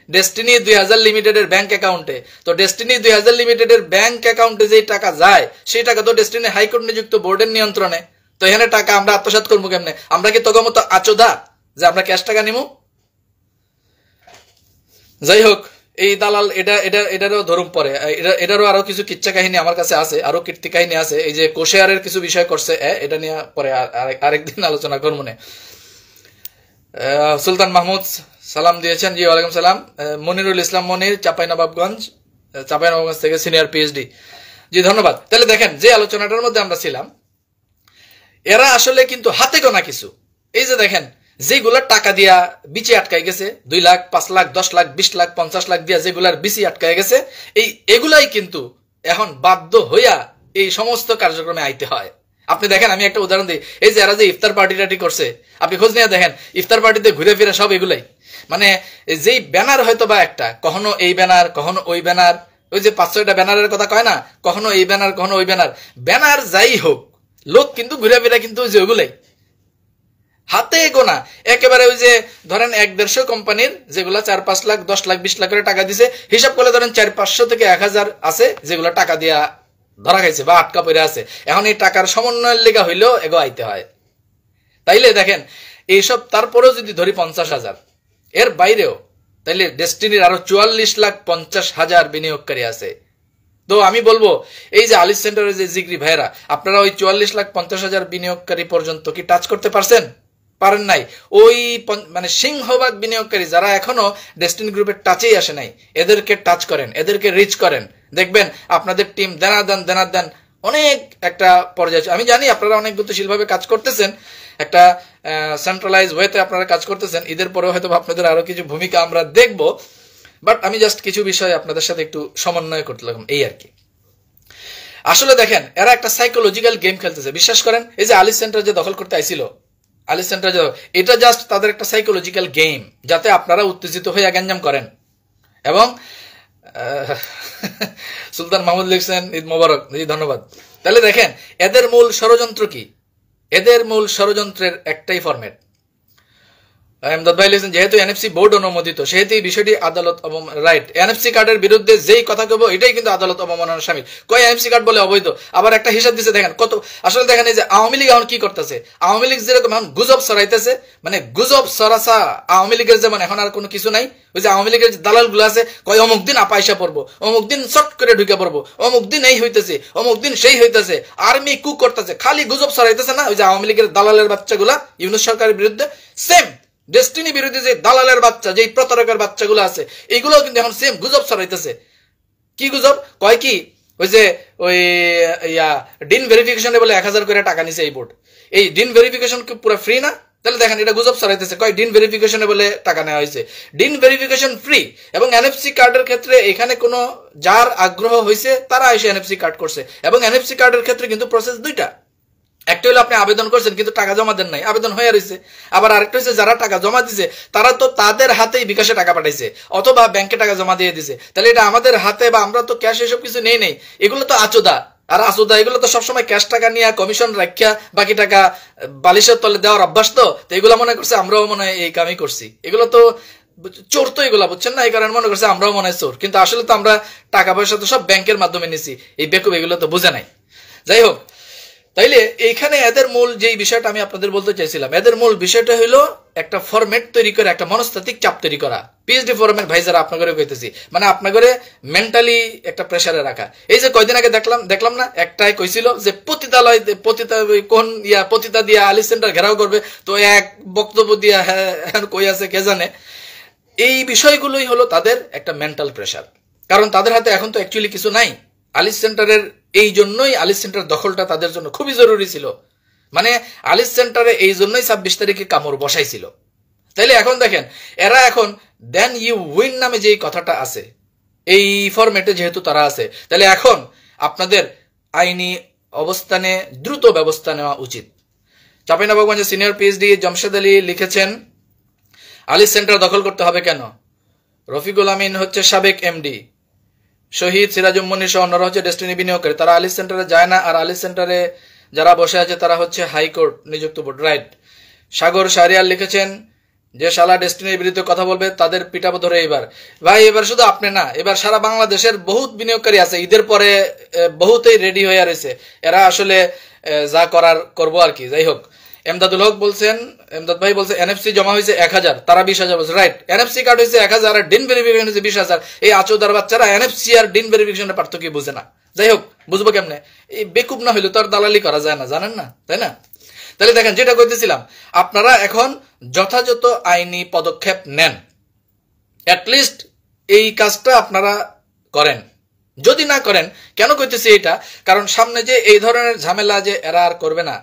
ডেস্টিনি 2000 লিমিটেডের ব্যাংক অ্যাকাউন্টে। তো ডেস্টিনি 2000 লিমিটেডের ব্যাংক অ্যাকাউন্টে যে টাকা যায়, সেই টাকা তো ডেস্টিনি হাইকোর্ট নিযুক্ত বোর্ডের নিয়ন্ত্রণে। তো এখানে টাকা আমরা আত্মসাৎ করবো কেমনে? আমরা কি তোকে মতো আচোদা যে আমরা ক্যাশ টাকা নিবো? যাই হোক, এই দালাল এটারও ধরুম পরে, এটারও আরো কিছু কিচ্ছা কাহিনী আমার কাছে আছে, আরো কীর্তি কাহিনী আছে। এই যে কোশেয়ারের কিছু বিষয় করছে, এটা নিয়ে পরে আরেকদিন আলোচনা করবো না। সুলতান মাহমুদ সালাম দিয়েছেন, জি ওয়ালাইকুম সালাম। মনিরুল ইসলাম মনির, চাঁপাইনবাবগঞ্জ থেকে সিনিয়র পিএইচডি, জি ধন্যবাদ। তাহলে দেখেন, যে আলোচনাটার মধ্যে আমরা ছিলাম, এরা আসলে কিন্তু হাতে গোনা কিছু, এই যে দেখেন যেগুলা টাকা দিয়া বিচে আটকাই গেছে, 2 লাখ 5 লাখ 10 লাখ 20 লাখ 50 লাখ দিয়া যেগুলার বিচি আটকাই গেছে, এগুলাই কিন্তু এখন বাধ্য হইয়া এই সমস্ত কার্যক্রমে আইতে হয়। আপনি দেখেন, আমি একটা উদাহরণ দিই, এই যে এরা যে ইফতার পার্টি টাটি করছে, আপনি খোঁজ নিয়ে দেখেন ইফতার পার্টিতে ঘুরে ফিরে সব এগুলাই, মানে যেই ব্যানার হয়তো বা একটা, কখনো এই ব্যানার কখনো ওই ব্যানার, ওই যে 5-6টা ব্যানারের কথা কয় না, কখনো এই ব্যানার কখনো ওই ব্যানার, ব্যানার যাই হোক, লোক কিন্তু ঘুরে ফিরে কিন্তু ওই যে ওগুলাই হাতে গোনা একেবারে। ওই যে ধরেন 1-150 কোম্পানির যেগুলা 4-5 লাখ 10 লাখ 20 লাখ করে টাকা দিছে, হিসাব করলে ধরেন 400-500 থেকে 1000 আছে যেগুলো টাকা দিয়া ধরা খাইছে বা আটকা পড়ে আছে। এখন এই টাকার সমন্বয়ের লেগা হইলেও এগো আইতে হয়। তাইলে দেখেন এইসব, তারপরেও যদি ধরি 50,000, এর বাইরেও তাইলে ডেস্টিনির আরো 44,50,000 বিনিয়োগকারী আছে। তো আমি বলবো, এই যে আলিস সেন্টারের যে জিগরি ভাইরা, আপনারা ওই 44,50,000 বিনিয়োগকারী পর্যন্ত কি টাচ করতে পারছেন? পারেন নাই। ওই মানে সিংহভাগ বিনিয়োগকারী যারা এখনো ডেস্টিনি গ্রুপের টাচেই আসে নাই, এদেরকে টাচ করেন, এদেরকে রিচ করেন, দেখবেন আপনাদের টিম দেনা দেন অনেক একটা পর্যায়ে। আমি জানি আপনারা অনেক গতিশীলভাবে কাজ করতেছেন, একটা সেন্ট্রালাইজ ওয়েতে আপনারা কাজ করতেছেন। ঈদের পরেও হয়তো আপনাদের আরো কিছু ভূমিকা আমরা দেখব, বাট আমি জাস্ট কিছু বিষয় আপনাদের সাথে একটু সমন্বয় করতে লাগলাম, এই আর কি। আসলে দেখেন, এরা একটা সাইকোলজিক্যাল গেম খেলতেছে, বিশ্বাস করেন। এই যে আলিস সেন্টার যে দখল করতে আইছিল, আলিস সেন্টার এটা জাস্ট তাদের একটা সাইকোলজিক্যাল গেম, যাতে আপনারা উত্তেজিত হয়ে গ্যাঞ্জাম করেন। এবং সুলতান মাহমুদ লিখছেন, ঈদ মোবারক, জি ধন্যবাদ। তাহলে দেখেন এদের মূল ষড়যন্ত্র কি? এদের মূল ষড়যন্ত্রের একটাই ফরম্যাট। আহমদ ভাই লিখছেন, যেহেতু এনএফসি বোর্ড অনুমোদিত, সেহেতু এই বিষয়টি আদালত রাইট। এনএফসি কার্ডের বিরুদ্ধে যেই কথা কব, এটাই কিন্তু আদালত অবমাননার শামিল। কয় এনএফসি কার্ড বলে অবৈধ, আবার একটা হিসাব দিচ্ছে দেখেন কত। আসলে দেখেন, এই যে আওয়ামী লীগ এখন কি করতেছে, আওয়ামী লীগ যেরকম এখন গুজব ছড়াইতেছে, মানে গুজব ছড়াছা আওয়ামী লীগের যেমন এখন আর কোনো কিছু নাই। ওই যে আওয়ামী লীগের দালাল গুলো আছে, কয় অমুক দিন আপাইসা পড়বো, অমুক দিন চট করে ঢুকে পড়বো, অমুক দিন এই হইতেছে, অমুক দিন সেই হইতেছে, আর্মি কু করতেছে, খালি গুজব ছড়াইতেছে না। ওই যে আওয়ামী লীগের দালালের বাচ্চাগুলা ইউনূস সরকারের বিরুদ্ধে, সেম ডেস্টিনি বিরোধী যে দালালের বাচ্চা, যে প্রতারকের বাচ্চাগুলো আছে, এইগুলো কিন্তু এখন সেম গুজব ছড়াইতেছে। কি গুজব কয়? কি ওই যে ওই ডিন ভেরিফিকেশনে বলে 1000 করে টাকা নিছে এই বোর্ড। এই ডিন ভেরিফিকেশন কি পুরো ফ্রি না? তাহলে দেখেন এটা গুজব ছড়াইতেছে, কয় ডিন ভেরিফিকেশনে বলে টাকা নেওয়া হয়েছে। Dean verification free. এবং এনএফসি কার্ডের ক্ষেত্রে এখানে কোনো যার আগ্রহ হয়েছে তারা এসে এনএফসি কার্ড করছে। এবং এনএফসি কার্ডের ক্ষেত্রে কিন্তু প্রসেস দুইটা, একটা হলো আপনি আবেদন করছেন কিন্তু টাকা জমা দেন নাই, আবেদন হয়ে রয়েছে। আবার আরেকটা হচ্ছে যারা টাকা জমা দিছে তারা তো তাদের হাতেই বিকাশে টাকা পাঠাইছে অথবা ব্যাংকে টাকা জমা দিয়ে দিছে। তাহলে এটা আমাদের হাতে, বা আমরা তো ক্যাশ এসব কিছু নেই। এগুলো তো আচোদা আর আসোদা, এগুলো তো সবসময় ক্যাশ টাকা নিয়ে কমিশন রাখিয়া বাকি টাকা বালিশের তলে দেওয়ার অভ্যাস। তো এগুলো মনে করছে আমরাও মনে হয় এই কামই করছি। এগুলো তো চোর, তো এগুলা বুঝছেন না, এই কারণে মনে করছে আমরাও মনে হয় চোর, কিন্তু আসলে তো আমরা টাকা পয়সা তো সব ব্যাংকের মাধ্যমে নিছি। এই বেকুব এগুলো তো বুঝে নাই। যাই হোক, তাইলে এইখানে এদের মূল যেই বিষয়টা আমি আপনাদের বলতে চাইছিলাম, এদের মূল বিষয়টা হলো একটা ফরম্যাট তৈরি করে, একটা মনস্তাত্ত্বিক চাপ তৈরি করা। পিএইচডি ফরম্যাট ভাই যারা আপনাদের কইতেছি, মানে আপনাদের মেন্টালি একটা প্রেসারে রাখা। এই যে কয়দিন আগে দেখলাম না, একটাই কইছিল যে পতিতালয় পতিতা দিয়া আলিস সেন্টার ঘেরাও করবে, তো এক বক্তব্য দিয়া হ্যাঁ কই আছে কে জানে। এই বিষয়গুলোই হলো তাদের একটা মেন্টাল প্রেসার, কারণ তাদের হাতে এখন তো অ্যাকচুয়ালি কিছু নাই। আলিস সেন্টারের এই জন্যই আলিস সেন্টার দখলটা তাদের জন্য খুবই জরুরি ছিল। মানে আলিস সেন্টারে এই জন্যই 26 তারিখে কামড় বসাইছিল। তাইলে এখন দেখেন, এরা এখন দেন ইউ উইন নামে যে কথাটা আছে, এই ফরম্যাটে যেহেতু তারা আছে, তাহলে এখন আপনাদের আইনি অবস্থানে দ্রুত ব্যবস্থা নেওয়া উচিত। চাঁপাইনবাবগঞ্জের সিনিয়র পিএইচডি জমশেদ আলী লিখেছেন, আলিস সেন্টার দখল করতে হবে কেন? রফিকুল আমিন হচ্ছে সাবেক এমডি, শহীদ সিরাজুম্মনি সহ অন্যরা হচ্ছে ডেস্টিনি বিনিয়োগকারী, তারা আলিস সেন্টারে যায় না। আর আলিস সেন্টারে যারা বসে আছে তারা হচ্ছে হাইকোর্ট নিযুক্ত বোর্ড, রাইট। সাগর শাহরিয়ার লিখেছেন, যে শালা ডেস্টিনির বিরুদ্ধে কথা বলবে তাদের পিটাবো ধরে। এবার ভাই, এবার শুধু আপনি না, এবার সারা বাংলাদেশের বহুত বিনিয়োগকারী আছে, ঈদের পরে বহুতেই রেডি হয়ে রয়েছে, এরা আসলে যা করার করবো আর কি। যাই হোক, এমদাদুল হক বলছেন, এমদাদ ভাই বলছে এনএফসি জমা হয়েছে 1000, তারা 20,000 বলছে। রাইট, এনএফসি কার্ড হয়েছে 1000 আর ডিন ভেরিফিকেশন হয়েছে 20,000। এই আচৌদার বাচ্চারা এনএফসি আর ডিন ভেরিফিকেশনের পার্থক্য বুঝে না। যাই হোক, বুঝবো কেমনে? এই বেকুব না হইলে তো আর দালালি করা যায় না, জানেন না, তাই না? তাহলে দেখেন, যেটা কইতেছিলাম, আপনারা এখন যথাযথ আইনি পদক্ষেপ নেন, অ্যাটলিস্ট এই কাজটা আপনারা করেন। যদি না করেন, কেন কইতেছি এটা, কারণ সামনে যে এই ধরনের ঝামেলা যে এরা আর করবে না,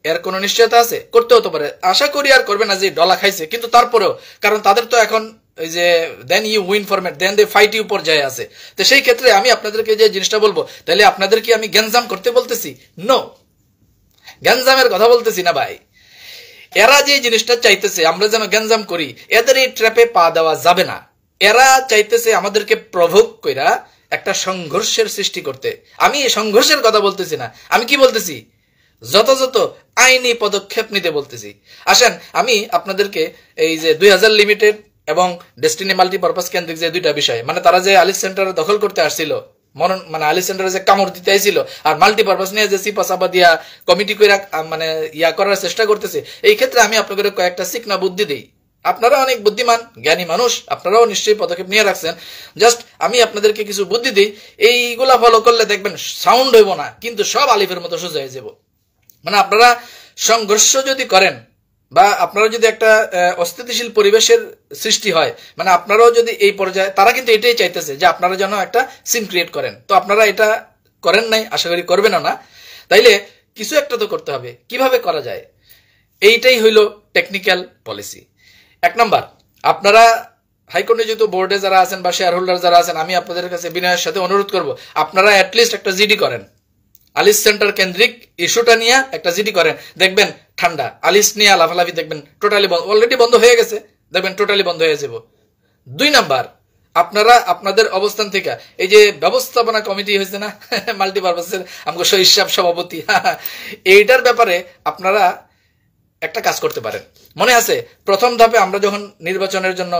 এর কোনো নিশ্চয়তা আছে? করতে হতে পারে, আশা করি আর করবে না, যে ডলা খাইছে, কিন্তু তারপরেও, কারণ তাদের তো এখন এই যে then you win format, then they fight you পর্যায়ে আছে। তো সেই ক্ষেত্রে আমি আপনাদেরকে যে জিনিসটা বলবো, তাহলে আপনাদের কি আমি গ্যাঞ্জাম করতে বলতেছি? নো, গ্যাঞ্জামের কথা বলতেছি না ভাই। এরা যে জিনিসটা চাইতেছে আমরা যেন গ্যাঞ্জাম করি, এদের এই ট্র্যাপে পা দেওয়া যাবে না। এরা চাইতেছে আমাদেরকে প্রভোগ কইরা একটা সংঘর্ষের সৃষ্টি করতে। আমি এই সংঘর্ষের কথা বলতেছি না, আমি কি বলতেছি, যথাযথ আইনি পদক্ষেপ নিতে বলতেছি। আসেন, আমি আপনাদেরকে এই যে 2000 লিমিটেড এবং ডেস্টিনি মাল্টিপারপাস কেন্দ্রিক যে দুইটা বিষয়, মানে তারা যে আলিস সেন্টার দখল করতে আসছিল, মানে আলিস সেন্টারে যে কামড় দিতে আইছিল, আর মাল্টিপারপাস নিয়ে যে সিপাসাবা দিয়া কমিটি করে মানে ইয়া করার চেষ্টা করতেছে, এই ক্ষেত্রে আমি আপনাদের কয়েকটা শিক্ষা বুদ্ধি দিই। আপনারা অনেক বুদ্ধিমান জ্ঞানী মানুষ, আপনারাও নিশ্চয়ই পদক্ষেপ নিয়ে রাখছেন। জাস্ট আমি আপনাদেরকে কিছু বুদ্ধি দিই, এইগুলা ফলো করলে দেখবেন সাউন্ড হইব না, কিন্তু সব আলিফের মতো সোজা হয়ে যাব। মানে আপনারা সংঘর্ষ যদি করেন, বা আপনারা যদি একটা অস্থিতিশীল পরিবেশের সৃষ্টি হয়, মানে আপনারাও যদি এই পর্যায়ে, তারা কিন্তু এটাই চাইতেছে যে আপনারা যেন একটা সিন ক্রিয়েট করেন, তো আপনারা এটা করেন নাই, আশা করি করবেন না। তাইলে কিছু একটা তো করতে হবে, কিভাবে করা যায়, এইটাই হইল টেকনিক্যাল পলিসি। 1 নাম্বার, আপনারা হাইকোর্টে যেহেতু বোর্ডে যারা আছেন বা শেয়ার হোল্ডার যারা আছেন, আমি আপনাদের কাছে বিনয়ের সাথে অনুরোধ করব, আপনারা অ্যাটলিস্ট একটা জিডি করেন, আলিস সেন্টার কেন্দ্রিক ইস্যুটা নিয়ে একটা জিডি করেন, দেখবেন ঠান্ডা। আলিস নিয়ে লাফালাফি দেখবেন টোটালি বন্ধ, অলরেডি বন্ধ হয়ে গেছে, দেখবেন টোটালি বন্ধ হয়ে যাব। 2 নাম্বার, আপনারা আপনাদের অবস্থান থেকে এই যে ব্যবস্থাপনা কমিটি হয়েছে না মাল্টিপারপাসের, আমাকে সহিসাব সভাপতি, এইটার ব্যাপারে আপনারা একটা কাজ করতে পারেন। মনে আছে প্রথম ধাপে আমরা যখন নির্বাচনের জন্য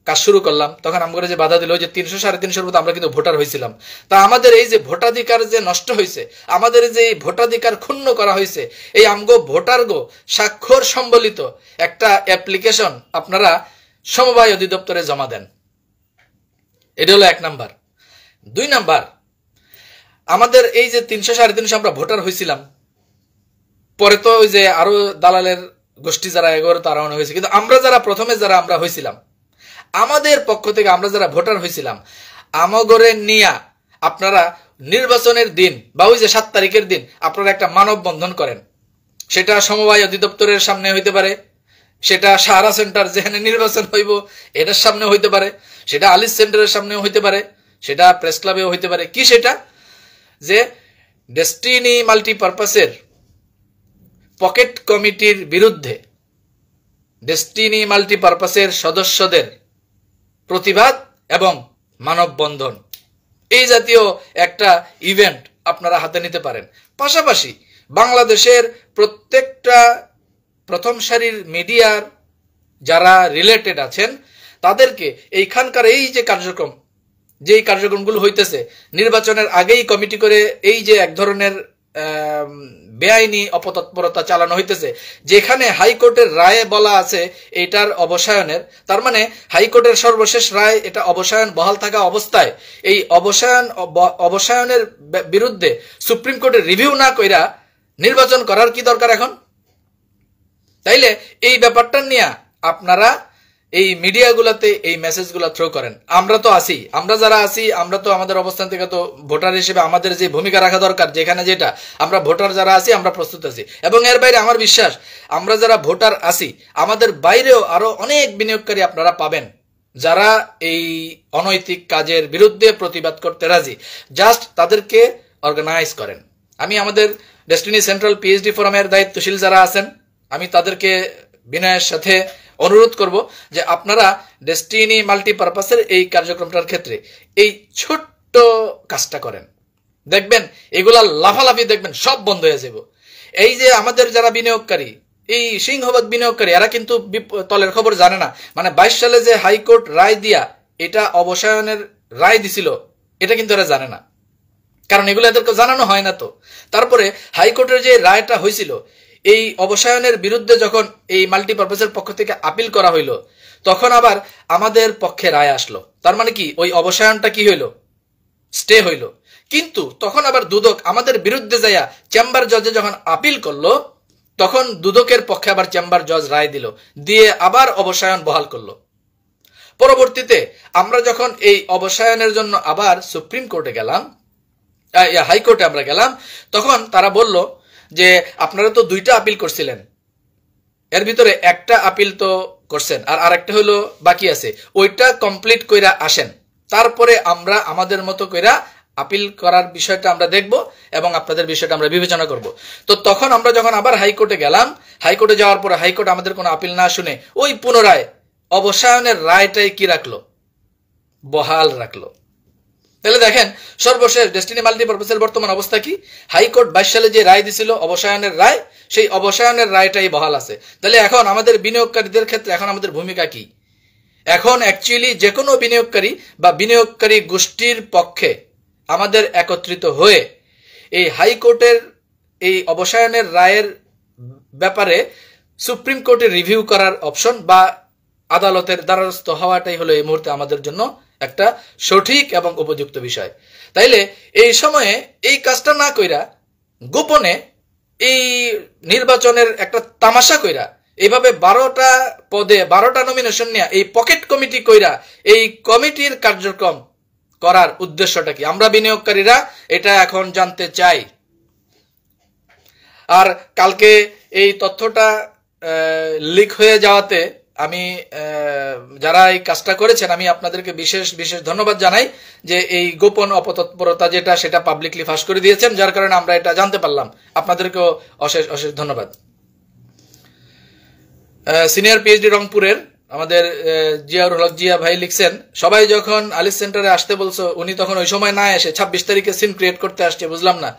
কাজ শুরু করলাম, তখন আমরা যে বাধা দিল, যে 300 350 মতো আমরা কিন্তু ভোটার হয়েছিলাম। তা আমাদের এই যে ভোটাধিকার যে নষ্ট হয়েছে, আমাদের যে ভোটাধিকার ক্ষুণ্ণ করা হয়েছে, এই আমগো ভোটার গো স্বাক্ষর সম্বলিত একটা অ্যাপ্লিকেশন আপনারা সমবায় অধিদপ্তরে জমা দেন। এটা হলো 1 নাম্বার। 2 নাম্বার, আমাদের এই যে 300 350 আমরা ভোটার হয়েছিলাম, পরে তো ওই যে আরো দালালের গোষ্ঠী যারা এগোর তারা হয়েছে, কিন্তু আমরা যারা প্রথমে যারা আমরা হয়েছিলাম, আমাদের পক্ষ থেকে আমরা যারা ভোটার হয়েছিলাম, আমগরে নিয়া আপনারা নির্বাচনের দিন বা ওই যে 7 তারিখের দিন আপনারা একটা মানববন্ধন করেন। সেটা সমবায় অধিদপ্তরের সামনে হইতে পারে, সেটা সাহারা সেন্টার যেখানে নির্বাচন হইব এটার সামনে হইতে পারে, সেটা আলিস সেন্টারের সামনেও হইতে পারে, সেটা প্রেস ক্লাবেও হইতে পারে। কি সেটা, যে ডেস্টিনি মাল্টিপারপাসের পকেট কমিটির বিরুদ্ধে ডেস্টিনি মাল্টিপারপাসের সদস্যদের প্রতিবাদ এবং মানববন্ধন, এই জাতীয় একটা ইভেন্ট আপনারা হাতে নিতে পারেন। পাশাপাশি বাংলাদেশের প্রত্যেকটা প্রথম সারির মিডিয়ার যারা রিলেটেড আছেন, তাদেরকে এইখানকার এই যে কার্যক্রম, যেই কার্যক্রমগুলো হইতেছে, নির্বাচনের আগেই কমিটি করে এই যে এক ধরনের বেআইনি অপতৎপরতা চালানো হইতেছে, যেখানে হাইকোর্টের রায়ে বলা আছে এটার অবসায়নের, তার মানে হাইকোর্টের সর্বশেষ রায় এটা অবসায়ন বহাল থাকা অবস্থায় এই অবসায়নের বিরুদ্ধে সুপ্রিম কোর্টের রিভিউ না কইরা নির্বাচন করার কি দরকার এখন? তাইলে এই ব্যাপারটা নিয়ে আপনারা এই মিডিয়াগুলোতে এই মেসেজগুলো থ্রো করেন। আমরা তো আছি, আমরা যারা আছি, আমরা তো আমাদের অবস্থান থেকে তো ভোটার হিসেবে আমাদের যে ভূমিকা রাখা দরকার, যেখানে যেটা আমরা ভোটার যারা আছি আমরা প্রস্তুত আছি। এবং এর বাইরে আমার বিশ্বাস, আমরা যারা ভোটার আছি আমাদের বাইরেও আরো অনেক বিনিয়োগকারী আপনারা পাবেন, যারা এই অনৈতিক কাজের বিরুদ্ধে প্রতিবাদ করতে রাজি। জাস্ট তাদেরকে অর্গানাইজ করেন। আমি আমাদের ডেস্টিনি সেন্ট্রাল পিএইচডি ফোরামের দায়িত্বশীল যারা আছেন, আমি তাদেরকে বিনয়ের সাথে অনুরোধ করব যে আপনারা ডেস্টিনি মাল্টিপারপাসের এই কার্যক্রমটার ক্ষেত্রে এই ছোট্ট কাজটা করেন, দেখবেন এগুলা লাফালাফি দেখবেন সব বন্ধ হয়ে যাব। এই যে আমাদের যারা বিনিয়োগকারী, এই সিংহভাগ বিনিয়োগকারী এরা কিন্তু তলের খবর জানে না। মানে 22 সালে যে হাইকোর্ট রায় দিয়া এটা অবসায়নের রায় দিছিল এটা কিন্তু এরা জানে না, কারণ এগুলো এদেরকে জানানো হয় না। তো তারপরে হাইকোর্টের যে রায়টা হয়েছিল এই অবসায়নের বিরুদ্ধে যখন এই মাল্টিপারপাসের পক্ষ থেকে আপিল করা হইল তখন আবার আমাদের পক্ষে রায় আসলো। তার মানে কি ওই অবসায়নটা কি হইল, স্টে হইল। কিন্তু তখন আবার দুদক আমাদের বিরুদ্ধে যাইয়া চেম্বার জজে যখন আপিল করলো তখন দুদকের পক্ষে আবার চেম্বার জজ রায় দিল, দিয়ে আবার অবসায়ন বহাল করলো। পরবর্তীতে আমরা যখন এই অবসায়নের জন্য আবার সুপ্রিম কোর্টে গেলাম, হাইকোর্টে আমরা গেলাম, তখন তারা বলল যে আপনারা তো 2টা আপিল করছিলেন, এর ভিতরে একটা আপিল তো করছেন আর আরেকটা হলো বাকি আছে, ওইটা কমপ্লিট কইরা আসেন, তারপরে আমরা আমাদের মতো কইরা আপিল করার বিষয়টা আমরা দেখব এবং আপনাদের বিষয়টা আমরা বিবেচনা করব। তো তখন আমরা যখন আবার হাইকোর্টে গেলাম, হাইকোর্টে যাওয়ার পরে হাইকোর্ট আমাদের কোনো আপিল না শুনে ওই পুনরায় অবসায়নের রায়টাই কি রাখলো, বহাল রাখলো। তাহলে দেখেন সর্বশেষ ডেস্টিনি মাল্টিপারপাসের বর্তমান অবস্থা কি, হাইকোর্ট 22 সালে যে রায় দিছিল অবসায়নের রায়, সেই অবসায়নের রায়টাই বহাল আছে। তাহলে এখন আমাদের বিনিয়োগকারীদের ক্ষেত্রে এখন আমাদের ভূমিকা কি? এখন অ্যাকচুয়ালি যে কোনো বিনিয়োগকারী বা বিনিয়োগকারী গোষ্ঠীর পক্ষে আমাদের একত্রিত হয়ে এই হাইকোর্টের এই অবসায়নের রায়ের ব্যাপারে সুপ্রিম কোর্টে রিভিউ করার অপশন বা আদালতের দ্বারস্থ হওয়াটাই হলো এই মুহূর্তে আমাদের জন্য একটা সঠিক এবং উপযুক্ত বিষয়। তাইলে এই সময়ে এই কাজটা না কইরা গোপনে এই নির্বাচনের একটা তামাশা কইরা এইভাবে 12টা পদে 12টা নমিনেশন নিয়ে এই পকেট কমিটি কইরা এই কমিটির কার্যক্রম করার উদ্দেশ্যটা কি, আমরা বিনিয়োগকারীরা এটা এখন জানতে চাই। আর কালকে এই তথ্যটা লিক হয়ে যাওয়াতে আমি যারা এই কাজটা করেছেন আমি আপনাদেরকে বিশেষ বিশেষ ধন্যবাদ জানাই যে এই গোপন অপতৎপরতা যেটা সেটা পাবলিকলি ফাঁস করে দিয়েছেন, যার কারণে আমরা এটা জানতে পারলাম। আপনাদেরকেও অশেষ অশেষ ধন্যবাদ। সিনিয়র পিএইচডি রংপুরের আমাদের জিয়াউর হক জিয়া ভাই লিখছেন, সবাই যখন আলিস সেন্টারে আসতে বলছো উনি তখন ওই সময় না এসে 26 তারিখে সিন ক্রিয়েট করতে আসছে, বুঝলাম না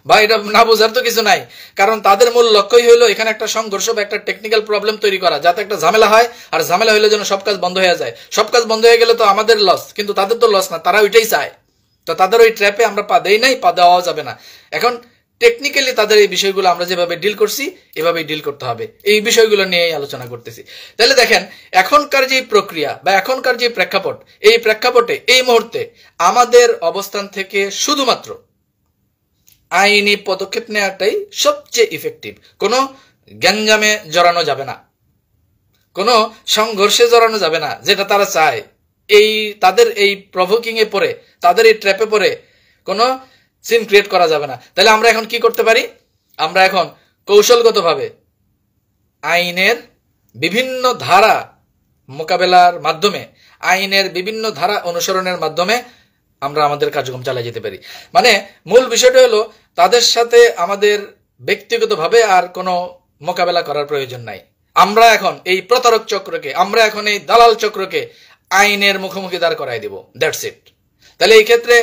ভাই, এটা না বোঝার তো কিছু নাই। কারণ তাদের মূল লক্ষ্যই হলো এখানে একটা সংঘর্ষ বা একটা টেকনিক্যাল প্রবলেম তৈরি করা, যাতে একটা ঝামেলা হয়, আর ঝামেলা হলে যেন সব কাজ বন্ধ হয়ে যায়। সব কাজ বন্ধ হয়ে গেলে তো আমাদের লস, কিন্তু তাদের তো লস না, তারা ওইটাই চায়। তো তাদের ওই ট্র্যাপে আমরা পা দেই নাই, পা দেওয়াও যাবে না। এখন টেকনিক্যালি তাদের এই বিষয়গুলো আমরা যেভাবে ডিল করছি এভাবেই ডিল করতে হবে, এই বিষয়গুলো নিয়েই আলোচনা করতেছি। তাহলে দেখেন এখনকার যে প্রক্রিয়া বা এখনকার যে প্রেক্ষাপট, এই প্রেক্ষাপটে এই মুহূর্তে আমাদের অবস্থান থেকে শুধুমাত্র আইনি পদক্ষেপ নেওয়াটাই সবচেয়ে ইফেক্টিভ। কোনো গ্যাঞ্জামে জড়ানো যাবে না, কোনো সংঘর্ষে জড়ানো যাবে না, যেটা তারা চায়। এই তাদের এই প্রভোকিং এ পড়ে, তাদের এই ট্র্যাপে পড়ে কোনো সিন ক্রিয়েট করা যাবে না। তাহলে আমরা এখন কি করতে পারি? আমরা এখন কৌশলগতভাবে আইনের বিভিন্ন ধারা মোকাবেলার মাধ্যমে, আইনের বিভিন্ন ধারা অনুসরণের মাধ্যমে আমরা আমাদের কার্যক্রম চালিয়ে যেতে পারি। মানে মূল বিষয়টা হলো তাদের সাথে আমাদের ব্যক্তিগতভাবে আর কোনো মোকাবেলা করার প্রয়োজন নাই। আমরা এখন এই প্রতারক চক্রকে, আমরা এখন এই দালাল চক্রকে আইনের মুখোমুখি দাঁড় করাই দিব, দ্যাটস ইট। তাহলে এই ক্ষেত্রে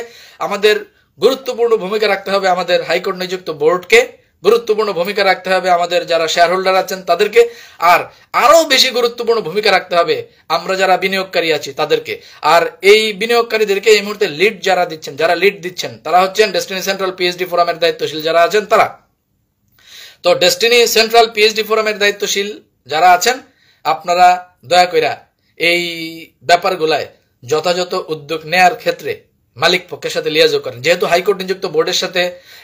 আমাদের গুরুত্বপূর্ণ ভূমিকা রাখতে হবে আমাদের হাইকোর্ট নিযুক্ত বোর্ডকে, গুরুত্বপূর্ণ ভূমিকা রাখতে হবে আমাদের যারা শেয়ার হোল্ডার আছেন তাদেরকে, আর আরো বেশি গুরুত্বপূর্ণ ভূমিকা রাখতে হবে আমরা যারা বিনিয়োগকারী আছি তাদেরকে। আর এই বিনিয়োগকারীদেরকে এই মুহূর্তে লিড যারা দিচ্ছেন তারা হচ্ছেন ডেস্টিনি সেন্ট্রাল পিএইচডি ফোরামের দায়িত্বশীল যারা আছেন তারা। তো ডেস্টিনি সেন্ট্রাল পিএইচডি ফোরামের দায়িত্বশীল যারা আছেন আপনারা দয়া কইরা এই ব্যাপারগুলায় যথাযথ উদ্যোগ নেয়ার ক্ষেত্রে মালিক পক্ষের সাথে লিয়াজো করেন। যেহেতু হাইকোর্ট নিযুক্ত বোর্ডের সাথে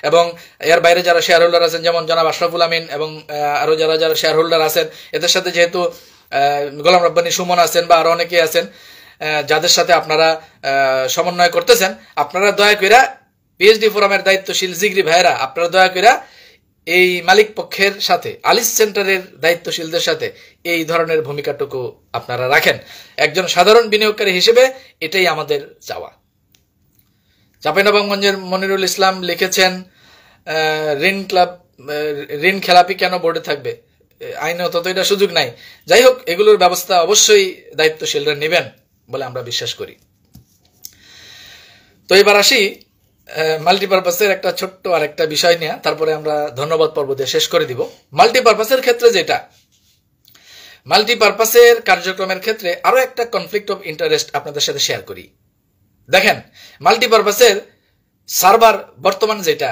এবং এর বাইরে যারা শেয়ার হোল্ডার আছেন যেমন জনাব আশরাফুল আমিন এবং আরো যারা যারা শেয়ার হোল্ডার আছেন এদের সাথে যেহেতু গোলাম রব্বানী সুমন আছেন বা আরো অনেকে আছেন যাদের সাথে আপনারা সমন্বয় করতেছেন, আপনারা দয়া কইরা পিএইচডি ফোরামের দায়িত্বশীল জিগরি ভাইরা আপনারা দয়া কইরা এই মালিক পক্ষের সাথে, আলিস সেন্টারের দায়িত্বশীলদের সাথে এই ধরনের ভূমিকাটুকু আপনারা রাখেন। একজন সাধারণ বিনিয়োগকারী হিসেবে এটাই আমাদের চাওয়া। চাঁপাইনবাবগঞ্জের মনিরুল ইসলাম লিখেছেন, ঋণ খেলাপি কেন বোর্ডে থাকবে? আইনত তো এটা সুযোগ নাই। যাই হোক, এগুলোর ব্যবস্থা অবশ্যই দায়িত্বশীলরা নেবেন বলে আমরা বিশ্বাস করি। তো এবার আসি মাল্টিপারপাসের একটা ছোট্ট আর একটা বিষয় নিয়ে তারপরে আমরা ধন্যবাদ পর্ব দিয়ে শেষ করে দিব। মাল্টিপারপাসের ক্ষেত্রে যেটা, মাল্টিপারপাসের কার্যক্রমের ক্ষেত্রে আরো একটা কনফ্লিক্ট অফ ইন্টারেস্ট আপনাদের সাথে শেয়ার করি। দেখেন, মাল্টিপারপাসের সার্ভার বর্তমান যেটা,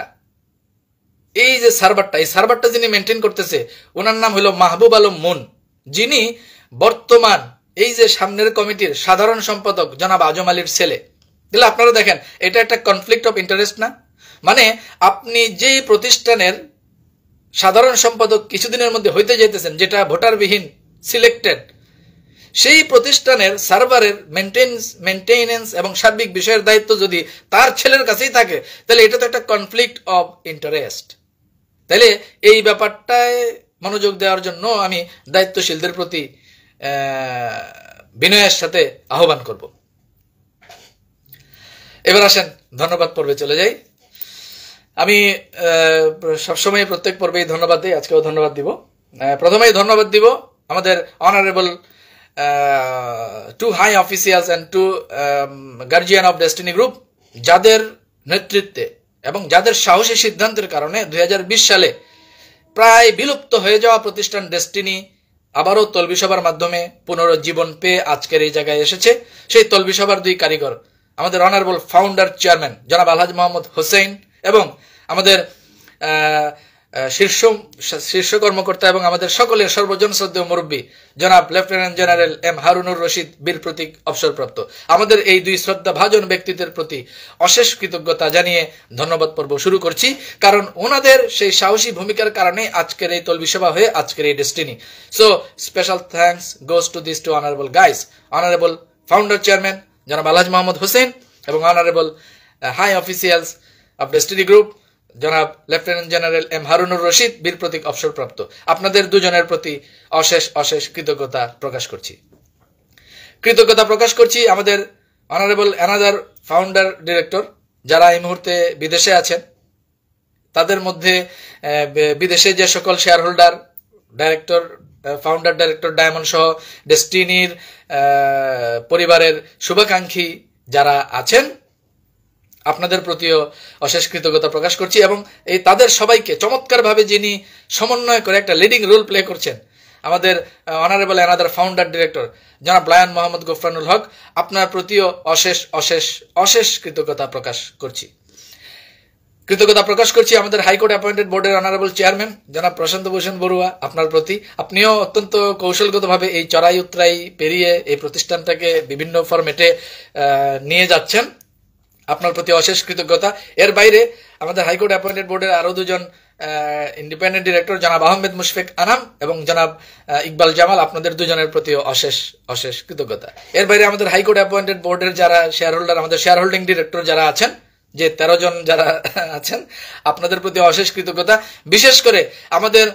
এই যে সার্ভারটা, এই সার্ভারটা যিনি মেনটেন করতেছে ওনার নাম হলো মাহবুব আলম মুন, যিনি বর্তমান এই যে সামনের কমিটির সাধারণ সম্পাদক জনাব আজম আলীর ছেলে। তাহলে আপনারা দেখেন, এটা একটা কনফ্লিক্ট অফ ইন্টারেস্ট না? মানে আপনি যেই প্রতিষ্ঠানের সাধারণ সম্পাদক কিছুদিনের মধ্যে হইতে যেতেছেন, যেটা ভোটারবিহীন সিলেক্টেড, সেই প্রতিষ্ঠানের সার্ভারের মেনটেনেন্স এবং সার্বিক বিষয়ের দায়িত্ব যদি তার ছেলের কাছেই থাকে, তাহলে এটা তো একটা কনফ্লিক্ট অফ ইন্টারেস্ট। তাহলে এই ব্যাপারটায় মনোযোগ দেওয়ার জন্য আমি দায়িত্বশীলদের প্রতি বিনয়ের সাথে আহ্বান করব। এবার আসেন ধন্যবাদ পর্বে চলে যাই। আমি সবসময় প্রত্যেক পর্বেই ধন্যবাদ দিই, আজকেও ধন্যবাদ দিব। প্রথমেই ধন্যবাদ দিব আমাদের honourable to high officials and to guardian of Destiny Group, যাদের নেতৃত্বে এবং যাদের সাহসী সিদ্ধান্তের কারণে 2020 সালে প্রায় বিলুপ্ত হয়ে যাওয়া প্রতিষ্ঠান ডেস্টিনি আবারও তলবি সভার মাধ্যমে পুনরুজ্জীবন পেয়ে আজকের এই জায়গায় এসেছে। সেই তলবি সভার দুই কারিগর, আমাদের অনারেবল ফাউন্ডার চেয়ারম্যান জনাব আলহাজ মোহাম্মদ হোসেন এবং আমাদের শীর্ষ কর্মকর্তা এবং আমাদের সকলের সর্বজন শ্রদ্ধেয় মুরব্বী জনাব lieutenant general M Harunur Rashid, Bir Protik অবসরপ্রাপ্ত। আমাদের এই দুই শ্রদ্ধাভাজন ব্যক্তিত্বের প্রতি অশেষ কৃতজ্ঞতা জানিয়ে ধন্যবাদ পর্ব শুরু করছি, কারণ ওনাদের সেই সাহসী ভূমিকার কারণে আজকের এই তলবি সভা হয়ে আজকের এই Destiny. So special thanks goes to this two honourable guys, honourable founder chairman জনাব আলহাজ মোহাম্মদ হোসেন এবং honourable high officials of Destiny group জনাব lieutenant general M Harunur Rashid, Bir Protik অবসরপ্রাপ্ত। আপনাদের দুজনের প্রতি অশেষ কৃতজ্ঞতা প্রকাশ করছি। আমাদের অনারেবল অ্যানাদার ফাউন্ডার ডিরেক্টর যারা এই মুহূর্তে বিদেশে আছেন, তাদের মধ্যে বিদেশে যে সকল share holder, director, founder director diamond সহ ডেস্টিনির পরিবারের শুভাকাঙ্ক্ষী যারা আছেন, আপনাদের প্রতিও অশেষ কৃতজ্ঞতা প্রকাশ করছি। এবং এই তাদের সবাইকে চমৎকারভাবে যিনি সমন্বয় করে একটা লিডিং রোল প্লে করছেন, আমাদের অনারেবল অ্যানাদার ফাউন্ডার ডিরেক্টর জনাব লায়ন মোহাম্মদ গফরানুল হক, আপনার প্রতিও অশেষ কৃতজ্ঞতা প্রকাশ করছি। আমাদের হাইকোর্ট অ্যাপয়েন্টেড বোর্ডের অনারেবল চেয়ারম্যান জনাব প্রশান্ত ভূষণ বড়ুয়া, আপনার প্রতি, আপনিও অত্যন্ত কৌশলগতভাবে এই চড়াই উতরাই পেরিয়ে এই প্রতিষ্ঠানটাকে বিভিন্ন ফরম্যাটে নিয়ে যাচ্ছেন, আপনার প্রতি অশেষ কৃতজ্ঞতা। এর বাইরে আমাদের হাইকোর্ট অ্যাপয়েন্টেড বোর্ডের আরো দুজন ইন্ডিপেন্ডেন্ট ডিরেক্টর জনাব আহমেদ মুশফিক আনাম এবং জনাব ইকবাল জামাল, আপনাদের দুজনের প্রতি অশেষ কৃতজ্ঞতা। এর বাইরে আমাদের হাইকোর্ট অ্যাপয়েন্টেড বোর্ডের যারা শেয়ার হোল্ডার, আমাদের শেয়ার হোল্ডিং ডিরেক্টর যারা আছেন, যে 13 জন যারা আছেন, আপনাদের প্রতি অশেষ কৃতজ্ঞতা। বিশেষ করে আমাদের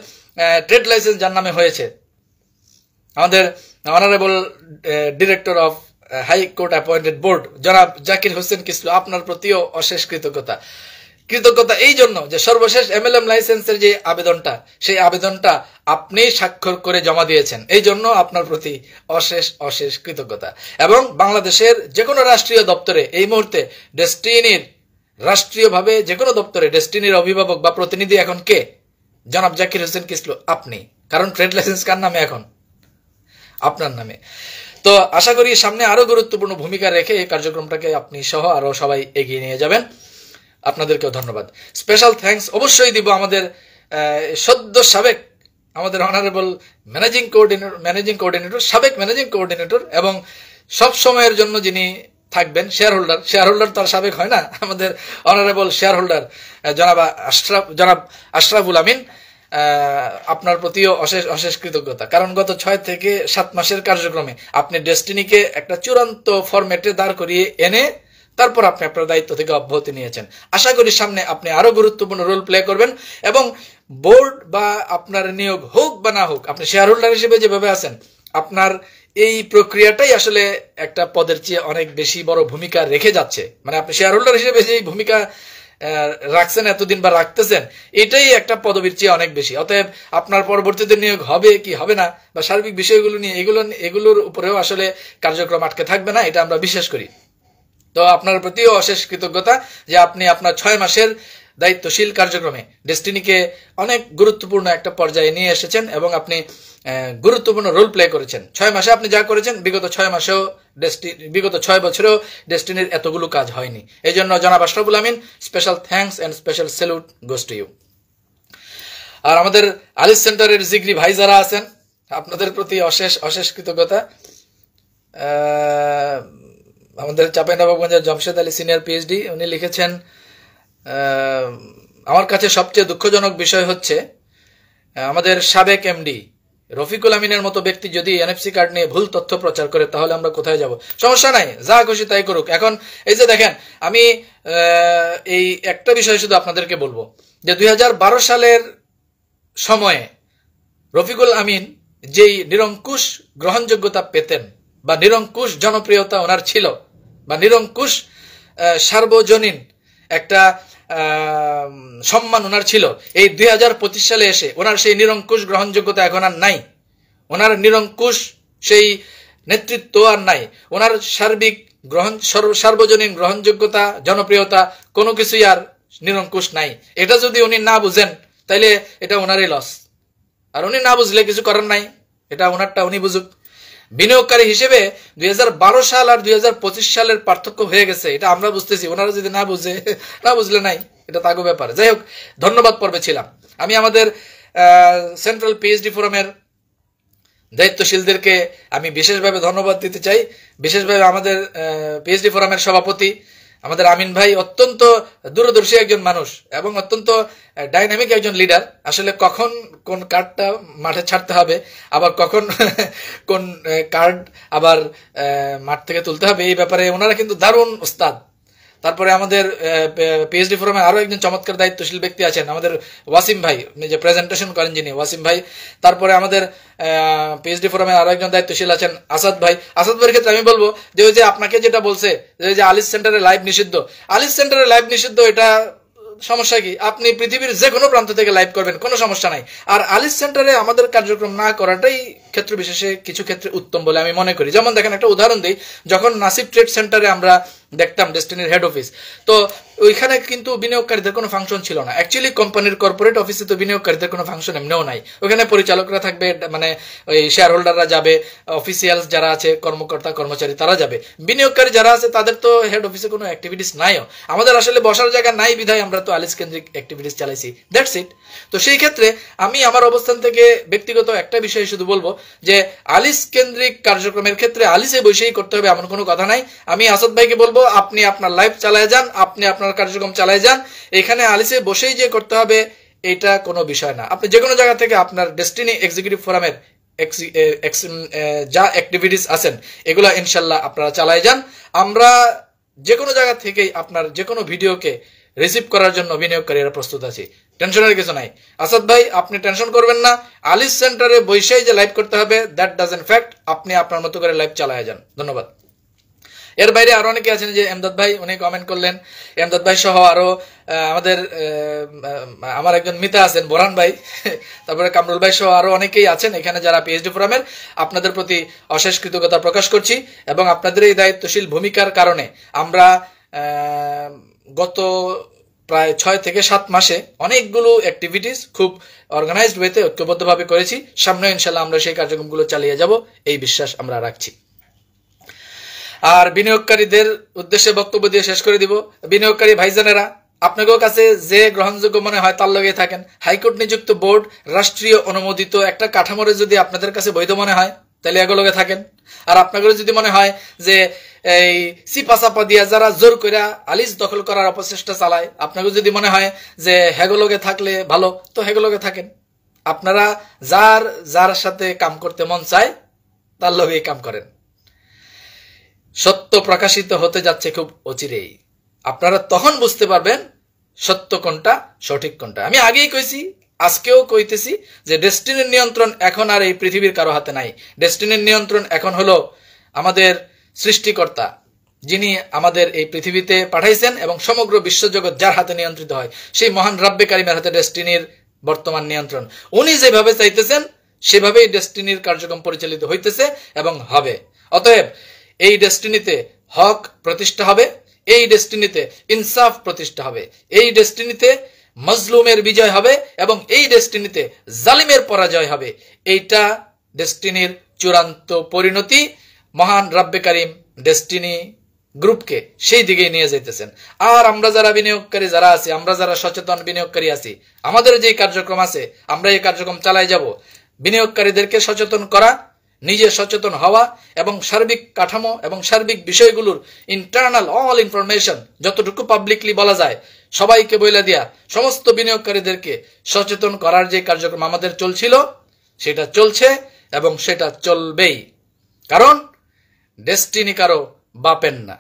ট্রেড লাইসেন্স যার নামে হয়েছে, আমাদের honourable director of high court appointed board জনাব জাকির হোসেন কিসলু, আপনার প্রতিও অশেষ কৃতজ্ঞতা এই জন্য যে সর্বশেষ MLM লাইসেন্সের যে আবেদনটা, সেই আবেদনটা আপনি স্বাক্ষর করে জমা দিয়েছেন, এই জন্য আপনার প্রতি অশেষ কৃতজ্ঞতা। এবং বাংলাদেশের যে কোনো রাষ্ট্রীয় দপ্তরে এই মুহূর্তে ডেস্টিনির, রাষ্ট্রীয়ভাবে যে কোনো দপ্তরে ডেস্টিনির অভিভাবক বা প্রতিনিধি এখন কে? জনাব জাকির হোসেন কিসলু, আপনি। কারণ ট্রেড লাইসেন্স কার নামে? এখন আপনার নামে। তো আশা করি সামনে আরো গুরুত্বপূর্ণ ভূমিকা রেখে এই কার্যক্রমটাকে আপনি সহ আরো সবাই এগিয়ে নিয়ে যাবেন। আপনাদেরকেও ধন্যবাদ। স্পেশাল থ্যাঙ্কস অবশ্যই দিব আমাদের সদ্য সাবেক, আমাদের অনারেবল ম্যানেজিং কোঅর্ডিনেটর, সাবেক ম্যানেজিং কোঅর্ডিনেটর এবং সব সময়ের জন্য যিনি থাকবেন শেয়ার হোল্ডার তার সাবেক হয় না, আমাদের অনারেবল শেয়ার হোল্ডার জনাব আশরাফুল আমিন, আপনার প্রতিও অশেষ কৃতজ্ঞতা। কারণ গত 6 থেকে 7 মাসের কার্যক্রমে আপনি ডেস্টিনিকে একটা চূড়ান্ত ফরম্যাটে দাঁড় করিয়ে এনে তারপর আপনি আপনার দায়িত্ব থেকে অব্যাহতি নিয়েছেন। আশা করি সামনে আপনি আরো গুরুত্বপূর্ণ রোল প্লে করবেন এবং বোর্ড বা আপনার নিয়োগ হোক বা না হোক, আপনি শেয়ার হোল্ডার হিসেবে যেভাবে আছেন, আপনার এই প্রক্রিয়াটাই আসলে একটা পদের চেয়ে অনেক বেশি বড় ভূমিকা রেখে যাচ্ছে। মানে আপনি শেয়ার হোল্ডার হিসেবে যে ভূমিকা রাখছেন এতদিন বা রাখতেছেন, এটাই একটা পদবীর চেয়ে অনেক বেশি। অতএব আপনার পরবর্তীতে নিয়োগ হবে কি হবে না বা সার্বিক বিষয়গুলো নিয়ে এগুলোর উপরেও আসলে কার্যক্রম আটকে থাকবে না, এটা আমরা বিশ্বাস করি। তো আপনার প্রতিও অশেষ কৃতজ্ঞতা যে আপনি আপনার 6 মাসের দায়িত্বশীল কার্যক্রমে ডেস্টিনিকে অনেক গুরুত্বপূর্ণ একটা পর্যায়ে নিয়ে এসেছেন এবং আপনি গুরুত্বপূর্ণ রোল প্লে করেছেন। 6 মাসে আপনি যা করেছেন বিগত 6 বছরেও ডেস্টিনির এতগুলো কাজ হয়নি। এই জন্য জনাব Ashraful Amin, special thanks and special salute goes to you. আর আমাদের আলিস সেন্টারের জিগরি ভাই যারা আছেন, আপনাদের প্রতি অশেষ কৃতজ্ঞতা। আমাদের চাঁপাইনবাবগঞ্জের জমশেদ আলী সিনিয়র পিএইচডি, উনি লিখেছেন, আমার কাছে সবচেয়ে দুঃখজনক বিষয় হচ্ছে আমাদের সাবেক এমডি রফিকুল আমিনের মতো ব্যক্তি যদি এনএফসি কার্ড নিয়ে ভুল তথ্য প্রচার করে তাহলে আমরা কোথায় যাব? সমস্যা নাই, যা খুশি তাই করুক। এখন এই যে দেখেন, আমি এই একটা বিষয় শুধু আপনাদেরকে বলবো যে 2012 সালের সময়ে রফিকুল আমিন যেই নিরঙ্কুশ গ্রহণযোগ্যতা পেতেন বা নিরঙ্কুশ জনপ্রিয়তা ওনার ছিল বা নিরঙ্কুশ সার্বজনীন একটা সম্মান ওনার ছিল, এই 2025 সালে এসে ওনার সেই নিরঙ্কুশ গ্রহণযোগ্যতা এখন আর নাই। ওনার নিরঙ্কুশ সেই নেতৃত্ব আর নাই। ওনার সার্বজনীন গ্রহণযোগ্যতা, জনপ্রিয়তা কোনো কিছুই আর নিরঙ্কুশ নাই। এটা যদি উনি না বুঝেন তাইলে এটা ওনারই লস। আর উনি না বুঝলে কিছু করার নাই, এটা ওনারটা উনি বুঝুক। বিনিয়োগকারী হিসেবে 2012 সাল আর 2025 সালের পার্থক্য হয়ে গেছে, এটা আমরা বুঝতেছি। ওনারা যদি না বুঝলে নাই, এটা তাগো ব্যাপার। যাই হোক, ধন্যবাদ পর্বে ছিলাম। আমি আমাদের সেন্ট্রাল পিএইচডি ফোরামের দায়িত্বশীলদেরকে আমি বিশেষভাবে ধন্যবাদ দিতে চাই। বিশেষভাবে আমাদের পিএইচডি ফোরামের সভাপতি আমাদের আমিন ভাই অত্যন্ত দূরদর্শী একজন মানুষ এবং অত্যন্ত ডাইনামিক একজন লিডার। আসলে কখন কোন কার্ডটা মাঠে ছাড়তে হবে, আবার কখন কোন কার্ড আবার মাঠ থেকে তুলতে হবে, এই ব্যাপারে ওনারা কিন্তু দারুণ উস্তাদ। তারপরে আমাদের পিএইচডি ফোরামে আরো একজন চমৎকার দায়িত্বশীল ব্যক্তি আছেন, আমাদের ওয়াসিম ভাই, যে প্রেজেন্টেশন করেন যিনি, ওয়াসিম ভাই। তারপরে আমাদের পিএইচডি ফোরামে আরো একজন দায়িত্বশীল আছেন আসাদ ভাই। আসাদ ভাইয়ের ক্ষেত্রে আমি বলবো যে ওই যে আপনাকে যেটা বলছে যে আলিস সেন্টারে লাইভ নিষিদ্ধ, আলিস সেন্টারে লাইভ নিষিদ্ধ, এটা সমস্যা কি? আপনি পৃথিবীর যে কোনো প্রান্ত থেকে লাইভ করবেন, কোনো সমস্যা নাই। আর আলিস সেন্টারে আমাদের কার্যক্রম না করাটাই ক্ষেত্র বিশেষে কিছু ক্ষেত্রে উত্তম বলে আমি মনে করি। যেমন দেখেন, একটা উদাহরণ দিই, যখন নাসিব ট্রেড সেন্টারে আমরা দেখতাম ডেস্টিনির হেড অফিস, তো ওইখানে কিন্তু বিনিয়োগকারীদের কোনো ফাংশন ছিল না। অ্যাকচুয়ালি কোম্পানির কর্পোরেট অফিসে তো বিনিয়োগকারীদের কোনো ফাংশন এমনিও নাই। ওখানে পরিচালকরা থাকবে, মানে ওই শেয়ার হোল্ডাররা যাবে, অফিসিয়ালস যারা আছে, কর্মকর্তা কর্মচারী তারা যাবে। বিনিয়োগকারী যারা আছে তাদের তো হেড অফিসে কোনো অ্যাক্টিভিটিস নাইও। আমাদের আসলে বসার জায়গা নাই বিধায় আমরা তো আলিস কেন্দ্রিক অ্যাক্টিভিটিস চালাইছি, দ্যাটস ইট। তো সেই ক্ষেত্রে আমি আমার অবস্থান থেকে ব্যক্তিগত একটা বিষয় শুধু বলবো যে আলিস কেন্দ্রিক কার্যক্রমের ক্ষেত্রে আলিসে বসেই করতে হবে এমন কোনো কথা নাই। আমি আসাদ ভাইকে বলবো, আপনি আপনার লাইভ চালায় যান, আপনি আপনার কার্যক্রম চালায় যান। এখানে আলিসে বসেই যে করতে হবে এটা কোনো বিষয় না। আপনি যে কোনো জায়গা থেকে আপনার ডেস্টিনি এক্সিকিউটিভ ফোরামের যা অ্যাক্টিভিটিস আছেন এগুলো ইনশাল্লাহ আপনারা চালায় যান। আমরা যে কোনো জায়গা থেকেই আপনার যে কোনো ভিডিওকে রিসিভ করার জন্য বিনিয়োগকারীরা প্রস্তুত আছি, টেনশনের কিছু নাই। আসাদ ভাই, আপনি টেনশন করবেন না। আলিস সেন্টারে বসেই যে লাইভ করতে হবে দ্যাট ডাজন্ট ফ্যাক্ট। আপনি আপনার মতো করে লাইভ চালায় যান। ধন্যবাদ। এর বাইরে আরো অনেকে আছেন, যে এমদাদ ভাই, উনি কমেন্ট করলেন। এমদাদ ভাই সহ আরো আমাদের আমার একজন মিতা আছেন, বোরহান ভাই, তারপরে কামরুল ভাই সহ আরো অনেকেই আছেন এখানে যারা পিএইচডি ফোরামের। আপনাদের প্রতি অশেষ কৃতজ্ঞতা প্রকাশ করছি এবং আপনাদের এই দায়িত্বশীল ভূমিকার কারণে আমরা গত প্রায় 6 থেকে 7 মাসে অনেকগুলো অ্যাক্টিভিটিস খুব অর্গানাইজড ওয়েতে ঐক্যবদ্ধভাবে করেছি। সামনে ইনশাল্লাহ আমরা সেই কার্যক্রমগুলো চালিয়ে যাব, এই বিশ্বাস আমরা রাখছি। আর বিনিয়োগকারীদের উদ্দেশ্যে বক্তব্য দিয়ে শেষ করে দিব। বিনিয়োগকারী ভাইজানেরা, আপনাদের কাছে যে গ্রহণযোগ্য মনে হয় তার লগে থাকেন। হাইকোর্ট নিযুক্ত বোর্ড, রাষ্ট্রীয় অনুমোদিত একটা কাঠামোরে যদি আপনাদের কাছে বৈধ মনে হয় তাহলে এগুলোকে থাকেন। আর আপনাদের যদি মনে হয় যে এই সিপাসাপা দিয়া যারা জোর করে আলিস দখল করার অপচেষ্টা চালায়, আপনাদের যদি মনে হয় যে হেগুলোকে থাকলে ভালো, তো হেগুলোকে থাকেন। আপনারা যার সাথে কাম করতে মন চায় তার লগেই কাম করেন। সত্য প্রকাশিত হতে যাচ্ছে খুব অচিরেই। আপনারা তখন বুঝতে পারবেন সত্য কোনটা, সঠিক কোনটা। আমি আগেই কইছি, আজকেও কইতেছি যে ডেস্টিনির নিয়ন্ত্রণ এখন আর এই পৃথিবীর কারো হাতে নাই। ডেস্টিনির নিয়ন্ত্রণ এখন হলো আমাদের সৃষ্টিকর্তা, যিনি আমাদের এই পৃথিবীতে পাঠাইছেন এবং সমগ্র বিশ্বজগৎ যার হাতে নিয়ন্ত্রিত হয়, সেই মহান রাব্বে কারিমের হাতে ডেস্টিনির বর্তমান নিয়ন্ত্রণ। উনি যেভাবে চাইতেছেন সেভাবেই ডেস্টিনির কার্যক্রম পরিচালিত হইতেছে এবং হবে। অতএব এই ডেস্টিনিতে হক প্রতিষ্ঠা হবে, এই ডেস্টিনিতে ইনসাফ প্রতিষ্ঠা হবে, এই ডেস্টিনিতে মজলুমের বিজয় হবে এবং এই ডেস্টিনিতে জালিমের পরাজয় হবে। এইটা ডেস্টিনির চূড়ান্ত পরিণতি। মহান রাব্বে কারিম ডেস্টিনি গ্রুপকে সেই দিকেই নিয়ে যাইতেছেন। আর আমরা যারা বিনিয়োগকারী যারা আছি, আমরা যারা সচেতন বিনিয়োগকারী আছি, আমাদের যে কার্যক্রম আছে আমরা এই কার্যক্রম চালাই যাব। বিনিয়োগকারীদেরকে সচেতন করা, নিজে সচেতন হওয়া এবং সার্বিক কাঠামো এবং সার্বিক বিষয়গুলোর ইন্টারনাল অল ইনফরমেশন যতটুকু পাবলিকলি বলা যায় সবাইকে বইলা দিয়া সমস্ত বিনিয়োগকারীদেরকে সচেতন করার যে কার্যক্রম আমাদের চলছিল সেটা চলছে এবং সেটা চলবেই। কারণ ডেস্টিনি কারো বাপের না।